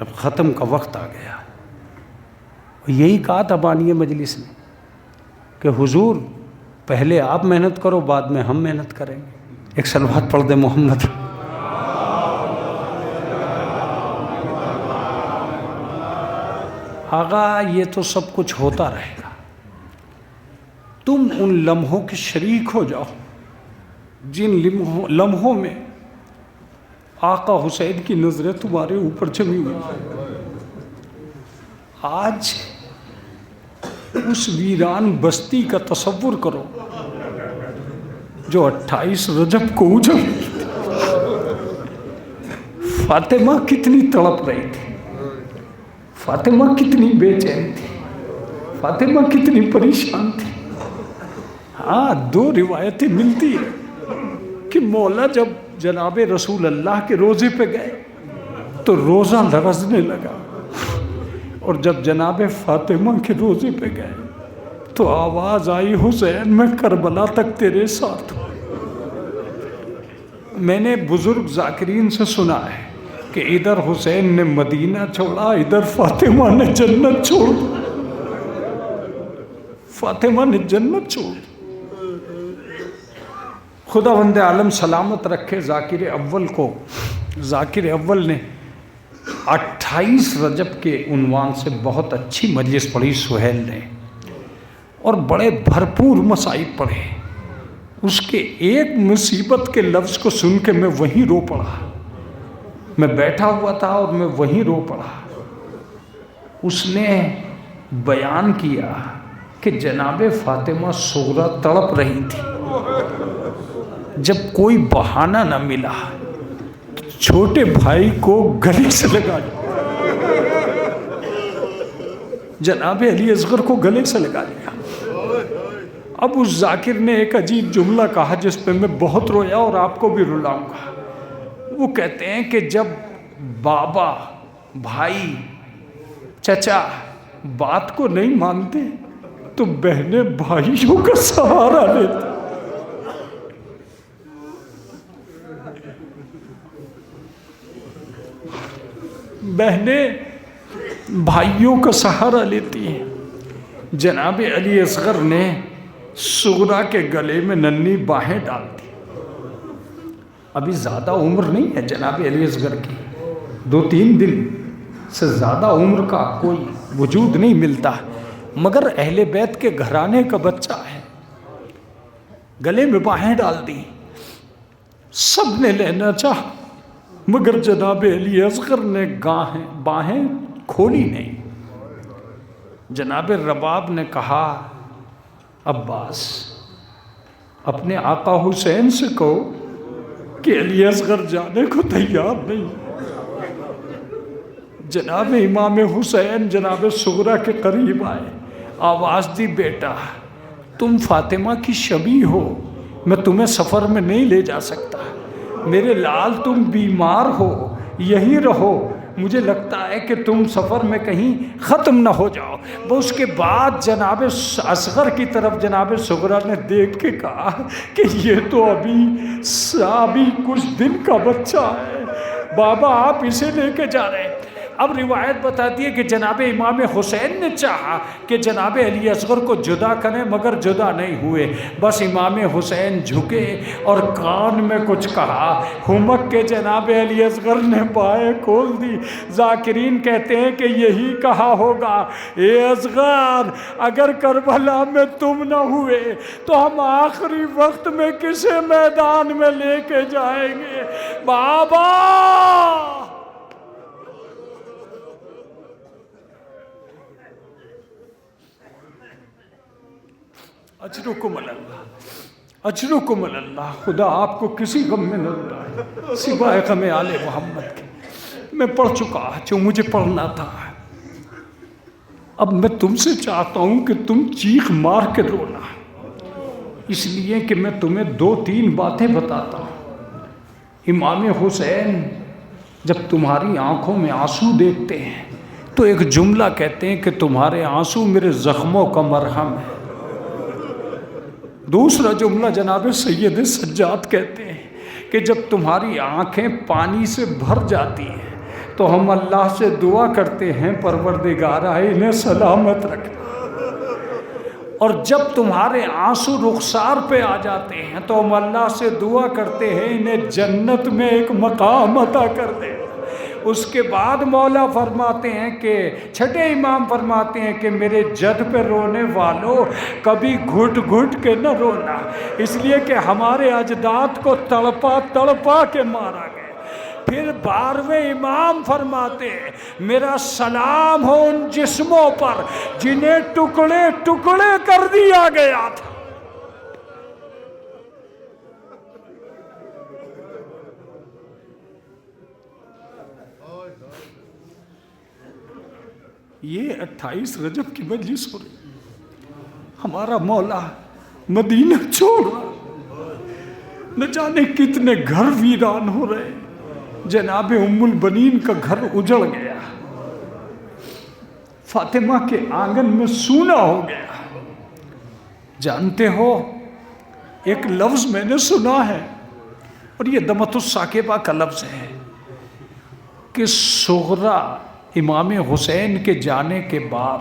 اب ختم کا وقت آ گیا۔ یہی کہا تھا بانی مجلس نے کہ حضور پہلے آپ محنت کرو، بعد میں ہم محنت کریں گے۔ ایک صلوات پڑھ دے محمد۔ آقا یہ تو سب کچھ ہوتا رہے گا، تم ان لمحوں کے شریک ہو جاؤ جن لمحوں میں آقا حسین کی نظریں تمہارے اوپر جمی ہوئی۔ آج اس ویران بستی کا تصور کرو جو 28 رجب کو اجڑ۔ فاطمہ کتنی تڑپ رہی تھی، فاطمہ کتنی بے چین تھی، فاطمہ کتنی پریشان تھی۔ ہاں، دو روایتیں ملتی ہیں کہ مولا جب جناب رسول اللہ کے روزے پہ گئے تو روزہ لرزنے لگا، اور جب جناب فاطمہ کے روزے پہ گئے تو آواز آئی، حسین میں کربلا تک تیرے ساتھ ہوں۔ میں نے بزرگ ذاکرین سے سنا ہے کہ ادھر حسین نے مدینہ چھوڑا، ادھر فاطمہ نے جنت چھوڑ دی، فاطمہ نے جنت چھوڑ دی۔ خداوند عالم سلامت رکھے ذاکر اول کو۔ ذاکر اول نے 28 رجب کے عنوان سے بہت اچھی مجلس پڑھی سہیل نے، اور بڑے بھرپور مصائب پڑھے۔ اس کے ایک مصیبت کے لفظ کو سن کے میں وہیں رو پڑا، میں بیٹھا ہوا تھا اور میں وہیں رو پڑا۔ اس نے بیان کیا کہ جناب فاطمہ صغریٰ تڑپ رہی تھی، جب کوئی بہانہ نہ ملا چھوٹے بھائی کو گلے سے لگا لیا، جناب علی اصغر کو گلے سے لگا لیا۔ اب اس ذاکر نے ایک عجیب جملہ کہا جس پہ میں بہت رویا اور آپ کو بھی رلاؤں گا۔ وہ کہتے ہیں کہ جب بابا، بھائی، چچا بات کو نہیں مانتے تو بہنیں بھائیوں کا سہارا لیتی۔ بہنیں بھائیوں کا سہارا لیتی ہیں۔ جناب علی اصغر نے صغریٰ کے گلے میں ننھی باہیں ڈال دی۔ ابھی زیادہ عمر نہیں ہے جناب علی اصغر کی، 2-3 دن سے زیادہ عمر کا کوئی وجود نہیں ملتا، مگر اہل بیت کے گھرانے کا بچہ ہے۔ گلے میں باہیں ڈال دی، سب نے لینا چاہا مگر جناب علی اصغر نے باہیں کھولی نہیں۔ جناب رباب نے کہا عباس اپنے آقا حسین سے کہو کہ علی اصغر جانے کو تیار نہیں۔ جناب امام حسین جناب صغریٰ کے قریب آئے، آواز دی بیٹا تم فاطمہ کی شبیہ ہو، میں تمہیں سفر میں نہیں لے جا سکتا، میرے لال تم بیمار ہو یہی رہو، مجھے لگتا ہے کہ تم سفر میں کہیں ختم نہ ہو جاؤ۔ وہ اس کے بعد جناب اصغر کی طرف جناب صغریٰ نے دیکھ کے کہا کہ یہ تو ابھی کچھ دن کا بچہ ہے، بابا آپ اسے لے کے جا رہے ہیں۔ اب روایت بتاتی ہے کہ جناب امام حسین نے چاہا کہ جناب علی اصغر کو جدا کریں مگر جدا نہیں ہوئے، بس امام حسین جھکے اور کان میں کچھ کہا، ہمک کے جناب علی اصغر نے باہیں کھول دی۔ ذاکرین کہتے ہیں کہ یہی کہا ہوگا، اے اصغر اگر کربلا میں تم نہ ہوئے تو ہم آخری وقت میں کسے میدان میں لے کے جائیں گے بابا۔ اجرکم اللہ، اجرکم اللہ، خدا آپ کو کسی غم میں نہ ڈالے سوائے غم آل محمد کے۔ میں پڑھ چکا جو مجھے پڑھنا تھا، اب میں تم سے چاہتا ہوں کہ تم چیخ مار کے رونا، اس لیے کہ میں تمہیں 2-3 باتیں بتاتا ہوں۔ امام حسین جب تمہاری آنکھوں میں آنسو دیکھتے ہیں تو ایک جملہ کہتے ہیں کہ تمہارے آنسو میرے زخموں کا مرہم ہے۔ دوسرا جملہ جناب سید سجاد کہتے ہیں کہ جب تمہاری آنکھیں پانی سے بھر جاتی ہیں تو ہم اللہ سے دعا کرتے ہیں پروردگارا انہیں سلامت رکھنا، اور جب تمہارے آنسو رخسار پہ آ جاتے ہیں تو ہم اللہ سے دعا کرتے ہیں انہیں جنت میں ایک مقام عطا کر دے۔ اس کے بعد مولا فرماتے ہیں کہ چھٹے امام فرماتے ہیں کہ میرے جد پہ رونے والوں کبھی گھٹ گھٹ کے نہ رونا، اس لیے کہ ہمارے اجداد کو تڑپا تڑپا کے مارا گیا۔ پھر 12ویں امام فرماتے ہیں میرا سلام ہو ان جسموں پر جنہیں ٹکڑے ٹکڑے کر دیا گیا تھا۔ یہ 28 رجب کی مجلس ہو رہی، ہمارا مولا مدینہ چھوڑ رہا، نہ جانے کتنے گھر ویران ہو رہے، جناب ام البنین کا گھر اجڑ گیا، فاطمہ کے آنگن میں سونا ہو گیا۔ جانتے ہو ایک لفظ میں نے سنا ہے اور یہ دمۃ الثاقبہ کا لفظ ہے کہ صغریٰ امام حسین کے جانے کے بعد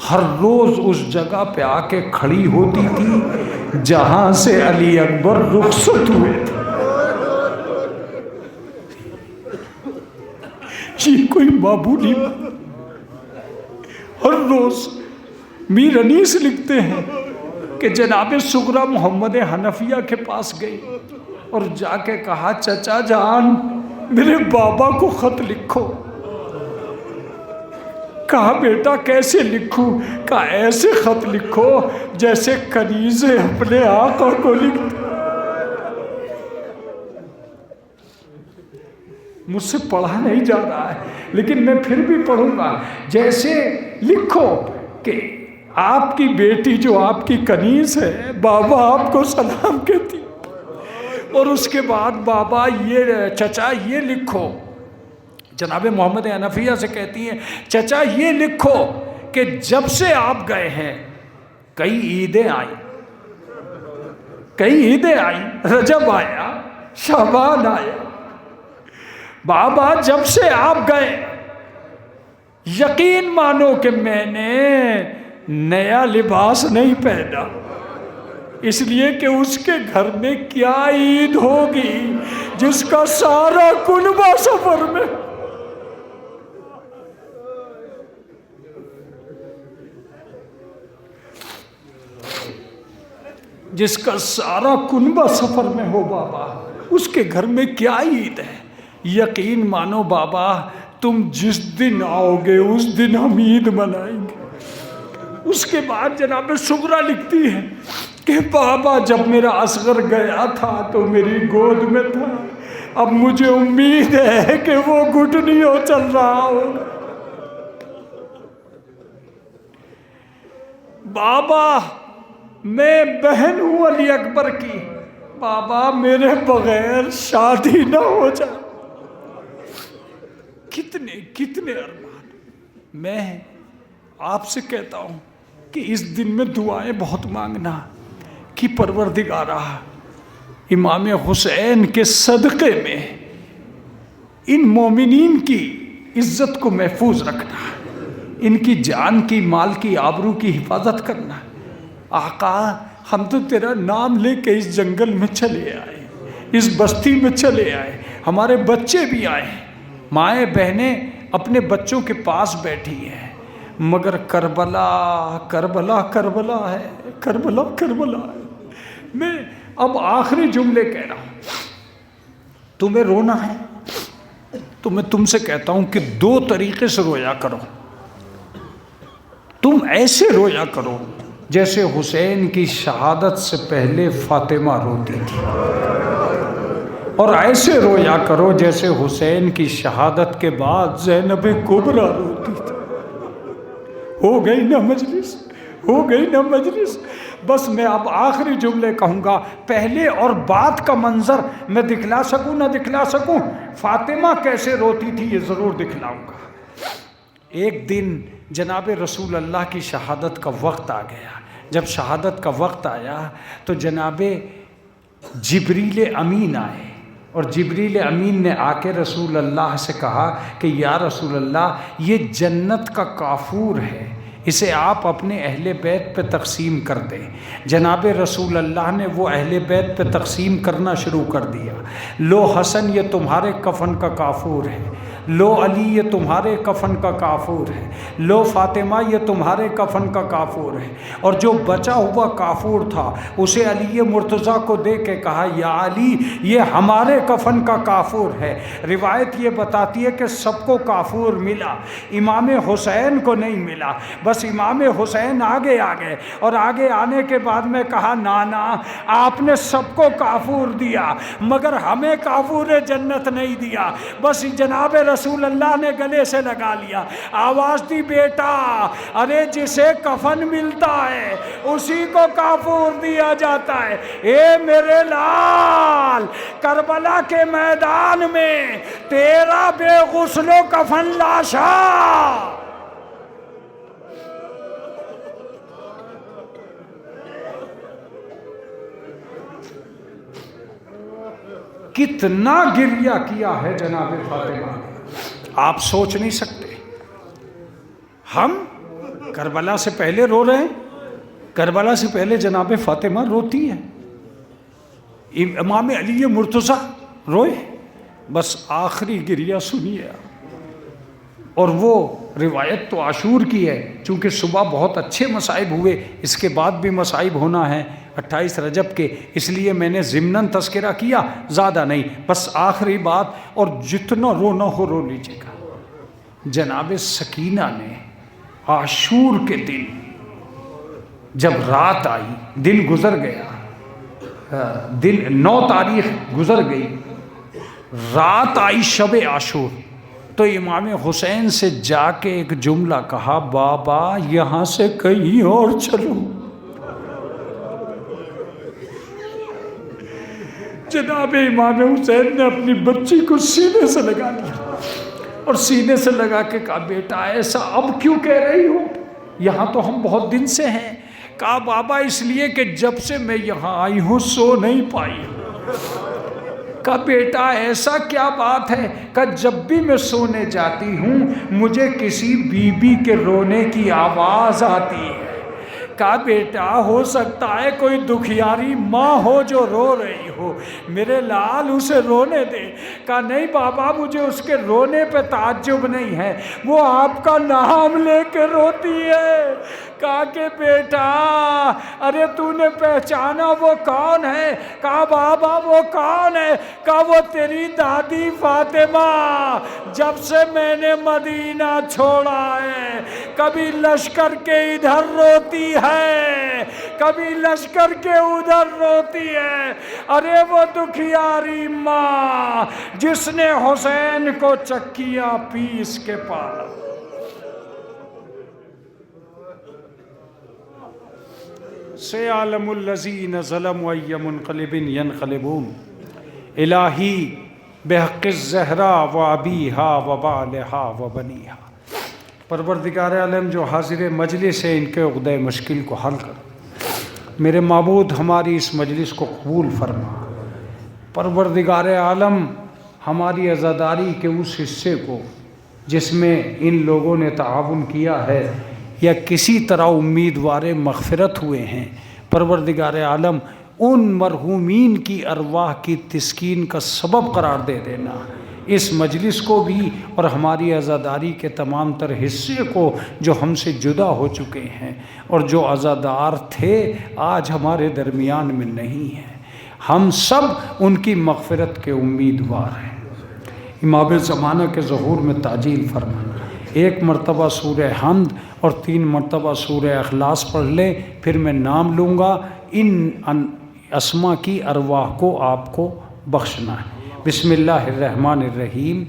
ہر روز اس جگہ پہ آ کے کھڑی ہوتی تھی جہاں سے علی اکبر رخصت ہوئے تھے۔ یہ کوئی کوئی معمولی ہر روز میر انیس لکھتے ہیں کہ جناب سغرا محمد حنفیہ کے پاس گئی اور جا کے کہا چچا جان میرے بابا کو خط لکھو. کہا بیٹا کیسے لکھوں؟ کہا ایسے خط لکھو جیسے کنیزیں اپنے آقا کو لکھتے. مجھ سے پڑھا نہیں جا رہا ہے لیکن میں پھر بھی پڑھوں گا. جیسے لکھو کہ آپ کی بیٹی جو آپ کی کنیز ہے بابا آپ کو سلام کہتی، اور اس کے بعد بابا یہ چچا یہ لکھو. جناب محمد حنفیہ سے کہتی ہیں چچا یہ لکھو کہ جب سے آپ گئے ہیں کئی عیدیں آئیں، رجب آیا، شعبان آیا. بابا جب سے آپ گئے یقین مانو کہ میں نے نیا لباس نہیں پہنا، اس لیے کہ اس کے گھر میں کیا عید ہوگی جس کا سارا کنبہ سفر میں. جس کا سارا کنبہ سفر میں ہو بابا، اس کے گھر میں کیا عید ہے. یقین مانو بابا تم جس دن آؤ گے اس دن ہم عید منائیں گے. اس کے بعد جناب سغرا لکھتی ہے کہ بابا جب میرا اصغر گیا تھا تو میری گود میں تھا، اب مجھے امید ہے کہ وہ گھٹنیوں چل رہا ہوگا. بابا میں بہن ہوں علی اکبر کی، بابا میرے بغیر شادی نہ ہو جائے. کتنے ارمان. میں آپ سے کہتا ہوں کہ اس دن میں دعائیں بہت مانگنا کہ پروردگارہ امام حسین کے صدقے میں ان مومنین کی عزت کو محفوظ رکھنا، ان کی جان کی مال کی آبرو کی حفاظت کرنا. آقا ہم تو تیرا نام لے کے اس جنگل میں چلے آئے، اس بستی میں چلے آئے، ہمارے بچے بھی آئے، مائیں بہنیں اپنے بچوں کے پاس بیٹھی ہیں، مگر کربلا کربلا کربلا ہے، کربلا کربلا ہے. میں اب آخری جملے کہہ رہا ہوں. تمہیں رونا ہے تو میں تم سے کہتا ہوں کہ 2 طریقے سے رویا کرو. تم ایسے رویا کرو جیسے حسین کی شہادت سے پہلے فاطمہ روتی تھی، اور ایسے رویا کرو جیسے حسین کی شہادت کے بعد زینب کبریٰ روتی تھی. ہو گئی نا مجلس، ہو گئی نا مجلس. بس میں اب آخری جملے کہوں گا. پہلے اور بعد کا منظر میں دکھلا سکوں نہ دکھلا سکوں، فاطمہ کیسے روتی تھی یہ ضرور دکھلاؤں گا. ایک دن جناب رسول اللہ کی شہادت کا وقت آ گیا. جب شہادت کا وقت آیا تو جناب جبریل امین آئے، اور جبریل امین نے آ کے رسول اللہ سے کہا کہ یا رسول اللہ یہ جنت کا کافور ہے، اسے آپ اپنے اہل بیت پہ تقسیم کر دیں. جناب رسول اللہ نے وہ اہل بیت پہ تقسیم کرنا شروع کر دیا. لو حسن یہ تمہارے کفن کا کافور ہے، لو علی یہ تمہارے کفن کا کافور ہے، لو فاطمہ یہ تمہارے کفن کا کافور ہے. اور جو بچا ہوا کافور تھا اسے علی مرتضیٰ کو دے کے کہا یا علی یہ ہمارے کفن کا کافور ہے. روایت یہ بتاتی ہے کہ سب کو کافور ملا، امام حسین کو نہیں ملا. بس امام حسین آگے آ گئے، اور آگے آنے کے بعد میں کہا نانا آپ نے سب کو کافور دیا مگر ہمیں کافور جنت نہیں دیا. بس جناب رسول اللہ نے گلے سے لگا لیا، آواز دی بیٹا ارے جسے کفن ملتا ہے اسی کو کافور دیا جاتا ہے. اے میرے لال کربلا کے میدان میں تیرا بے غسل و کفن لاشا. کتنا گریہ کیا ہے جناب فاطمہ، آپ سوچ نہیں سکتے. ہم کربلا سے پہلے رو رہے ہیں، کربلا سے پہلے جناب فاطمہ روتی ہے، امام علی مرتضیٰ روئے. بس آخری گریہ سنیے. اور وہ روایت تو عاشور کی ہے، چونکہ صبح بہت اچھے مصائب ہوئے، اس کے بعد بھی مصائب ہونا ہے 28 رجب کے، اس لیے میں نے ضمناً تذکرہ کیا، زیادہ نہیں، بس آخری بات، اور جتنا رونا ہو رو لیجیے گا۔ جناب سکینہ نے عاشور کے دن جب رات آئی، دن گزر گیا، دن 9 تاریخ گزر گئی، رات آئی شب عاشور، تو امام حسین سے جا کے ایک جملہ کہا، بابا یہاں سے کہیں اور چلو۔ جناب امام حسین نے اپنی بچی کو سینے سے لگا لیا اور سینے سے لگا کے کہا، بیٹا ایسا اب کیوں کہہ رہی ہو، یہاں تو ہم بہت دن سے ہیں۔ کہا بابا اس لیے کہ جب سے میں یہاں آئی ہوں سو نہیں پائی۔ کہا بیٹا ایسا کیا بات ہے؟ کہا جب بھی میں سونے جاتی ہوں مجھے کسی بی بی کے رونے کی آواز آتی ہے۔ کہا بیٹا ہو سکتا ہے کوئی دکھیاری ماں ہو جو رو رہی ہو، میرے لال اسے رونے دے۔ کہا نہیں بابا مجھے اس کے رونے پہ تعجب نہیں ہے، وہ آپ کا نام لے کے روتی ہے۔ کہا کہ بیٹا ارے تو نے پہچانا وہ کون ہے؟ کہا بابا وہ کون ہے؟ کہا وہ تیری دادی فاطمہ، جب سے میں نے مدینہ چھوڑا ہے کبھی لشکر کے ادھر روتی ہے کبھی لشکر کے ادھر روتی ہے۔ ارے وہ دکھیاری ماں جس نے حسین کو چکیاں پیس کے پالا۔ سیعلم الذین ظلموا ای منقلب ینقلبون الہی بحق الزہرا و ابیہا و بالہا و بنیہا۔ پروردگار عالم جو حاضر مجلس ہے ان کے عقدہ مشکل کو حل کر، میرے معبود ہماری اس مجلس کو قبول فرما۔ پروردگار عالم ہماری عزاداری کے اس حصے کو جس میں ان لوگوں نے تعاون کیا ہے یا کسی طرح امیدوار مغفرت ہوئے ہیں، پروردگار عالم ان مرحومین کی ارواح کی تسکین کا سبب قرار دے دینا۔ اس مجلس کو بھی اور ہماری عزاداری کے تمام تر حصے کو جو ہم سے جدا ہو چکے ہیں اور جو عزادار تھے آج ہمارے درمیان میں نہیں ہیں، ہم سب ان کی مغفرت کے امیدوار ہیں۔ امام زمانہ کے ظہور میں تعجیل فرمانا۔ 1 مرتبہ سورہ حمد اور 3 مرتبہ سورہ اخلاص پڑھ لیں، پھر میں نام لوں گا، ان اسما کی ارواح کو آپ کو بخشنا ہے۔ بسم اللہ الرحمن الرحیم،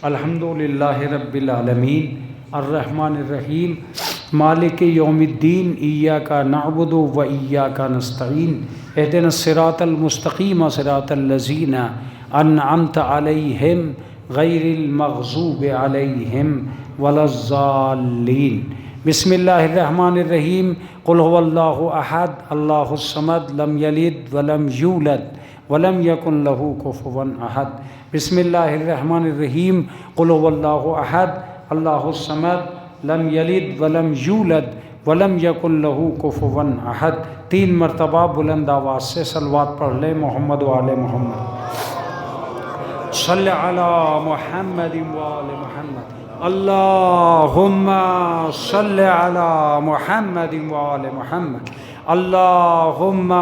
الحمدللہ رب العالمین، الرحمن الرحیم، مالک یوم الدین، ایاک نعبد و ایاک نستعین، اہدنا الصراط المستقیم صراط الذین انعمت علیہم غیر المغضوب علیہم ولا الضالین۔ بسم اللہ الرحمن الرحیم، قل هو اللہ احد اللہ الصمد لم یلد ولم یولد ولم یکن له کفوا احد۔ بسم اللہ الرحمن الرحیم، قل هو اللہ احد اللہ الصمد لم یلد ولم یولد ولم یکن له کفوا احد۔ 3 مرتبہ بلند آواز سے صلوات پڑھ لیں، محمد و آل محمد، صلی علی محمد و آل محمد، اللہم صلی علی محمد و آل محمد، اللہم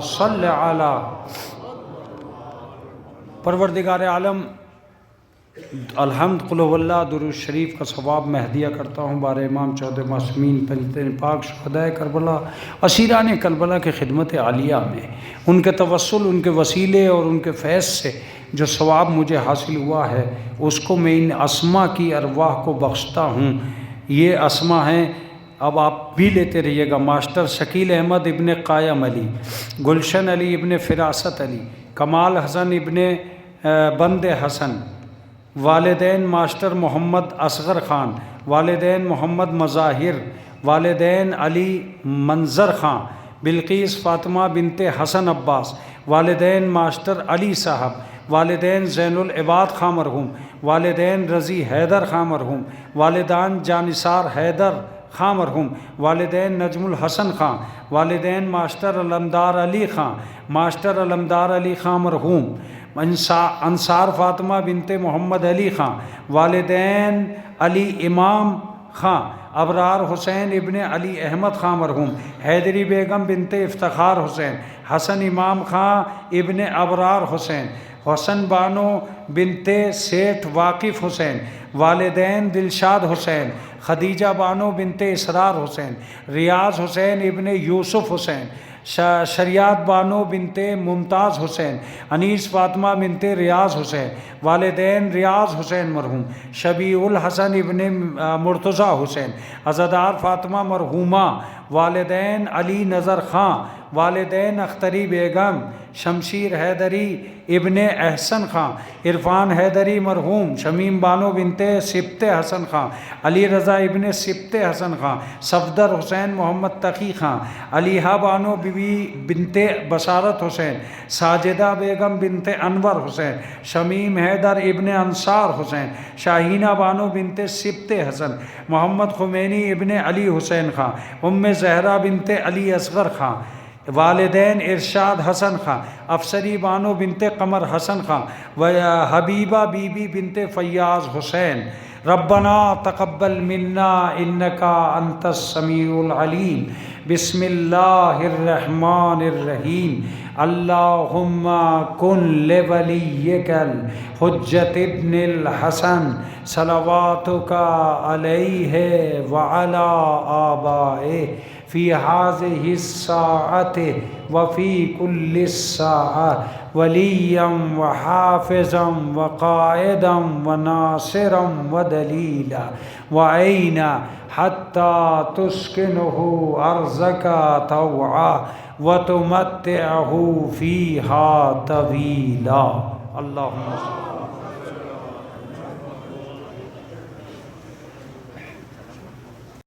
صلی علی۔ پروردگار عالم الحمد قل هو اللہ درود شریف کا ثواب میں ہدیہ کرتا ہوں بار امام چودہ معصومین پنجتین پاک شہدائے کربلا اسیران کربلا کے خدمت عالیہ میں، ان کے توسل، ان کے وسیلے اور ان کے فیض سے جو ثواب مجھے حاصل ہوا ہے اس کو میں ان اسما کی ارواح کو بخشتا ہوں۔ یہ اسما ہیں، اب آپ بھی لیتے رہیے گا۔ ماسٹر شکیل احمد ابن قائم علی، گلشن علی ابن فراست علی، کمال حسن ابن بند حسن، والدین ماسٹر محمد اصغر خان، والدین محمد مظاہر، والدین علی منظر خان، بلقیس فاطمہ بنت حسن عباس، والدین ماسٹر علی صاحب، والدین زین العباد خان مرحوم، والدین رضی حیدر خان مرحوم، والدان جانثار حیدر خان مرحوم، والدین نجم الحسن خان، والدین ماسٹر علمدار علی خان، ماسٹر علمدار علی خان مرحوم، انصار فاطمہ بنت محمد علی خان، والدین علی امام خاں، ابرار حسین ابن علی احمد خاں مرحوم، حیدری بیگم بنت افتخار حسین، حسن امام خاں ابن ابرار حسین، حسن بانو بنت سیٹھ واقف حسین، والدین دلشاد حسین، خدیجہ بانو بنت اسرار حسین، ریاض حسین ابن یوسف حسین، شریعت بانو بنت ممتاز حسین، انیس فاطمہ بنت ریاض حسین، والدین ریاض حسین مرحوم، شبیع الحسن ابن مرتضیٰ حسین، عزادار فاطمہ مرحومہ، والدین علی نظر خاں، والدین اختری بیگم، شمشیر حیدری ابن احسن خاں، عرفان حیدری مرحوم، شمیم بانو بنت سبط حسن خاں، علی رضا ابن سبط حسن خاں، صفدر حسین محمد تقی خاں، علیحہ بانو بی بی بنت بشارت حسین، ساجدہ بیگم بنت انور حسین، شمیم حیدر ابن انصار حسین، شاہینہ بانو بنت سبط حسن، محمد خمینی ابن علی حسین خاں، ام زہرہ بنت علی اصغر خاں، والدین ارشاد حسن خاں، افسری بانو بنت قمر حسن خاں، و حبیبہ بی بی بنت فیاض حسین۔ ربنا تقبل منا انکا انت السمیع العلیم۔ بسم اللہ الرحمن الرحیم۔ اللہم کن لولیک الحجۃ ابن الحسن صلواتک علیہ وعلی آبائہ فی هذه الساعة وفی کل الساعة ولیا وحافظا وقائدا وناصرا ودلیلا وعینا حتی تسکنہ ارضک طوعا وتمتعہ فیہا طویلا۔ اللہم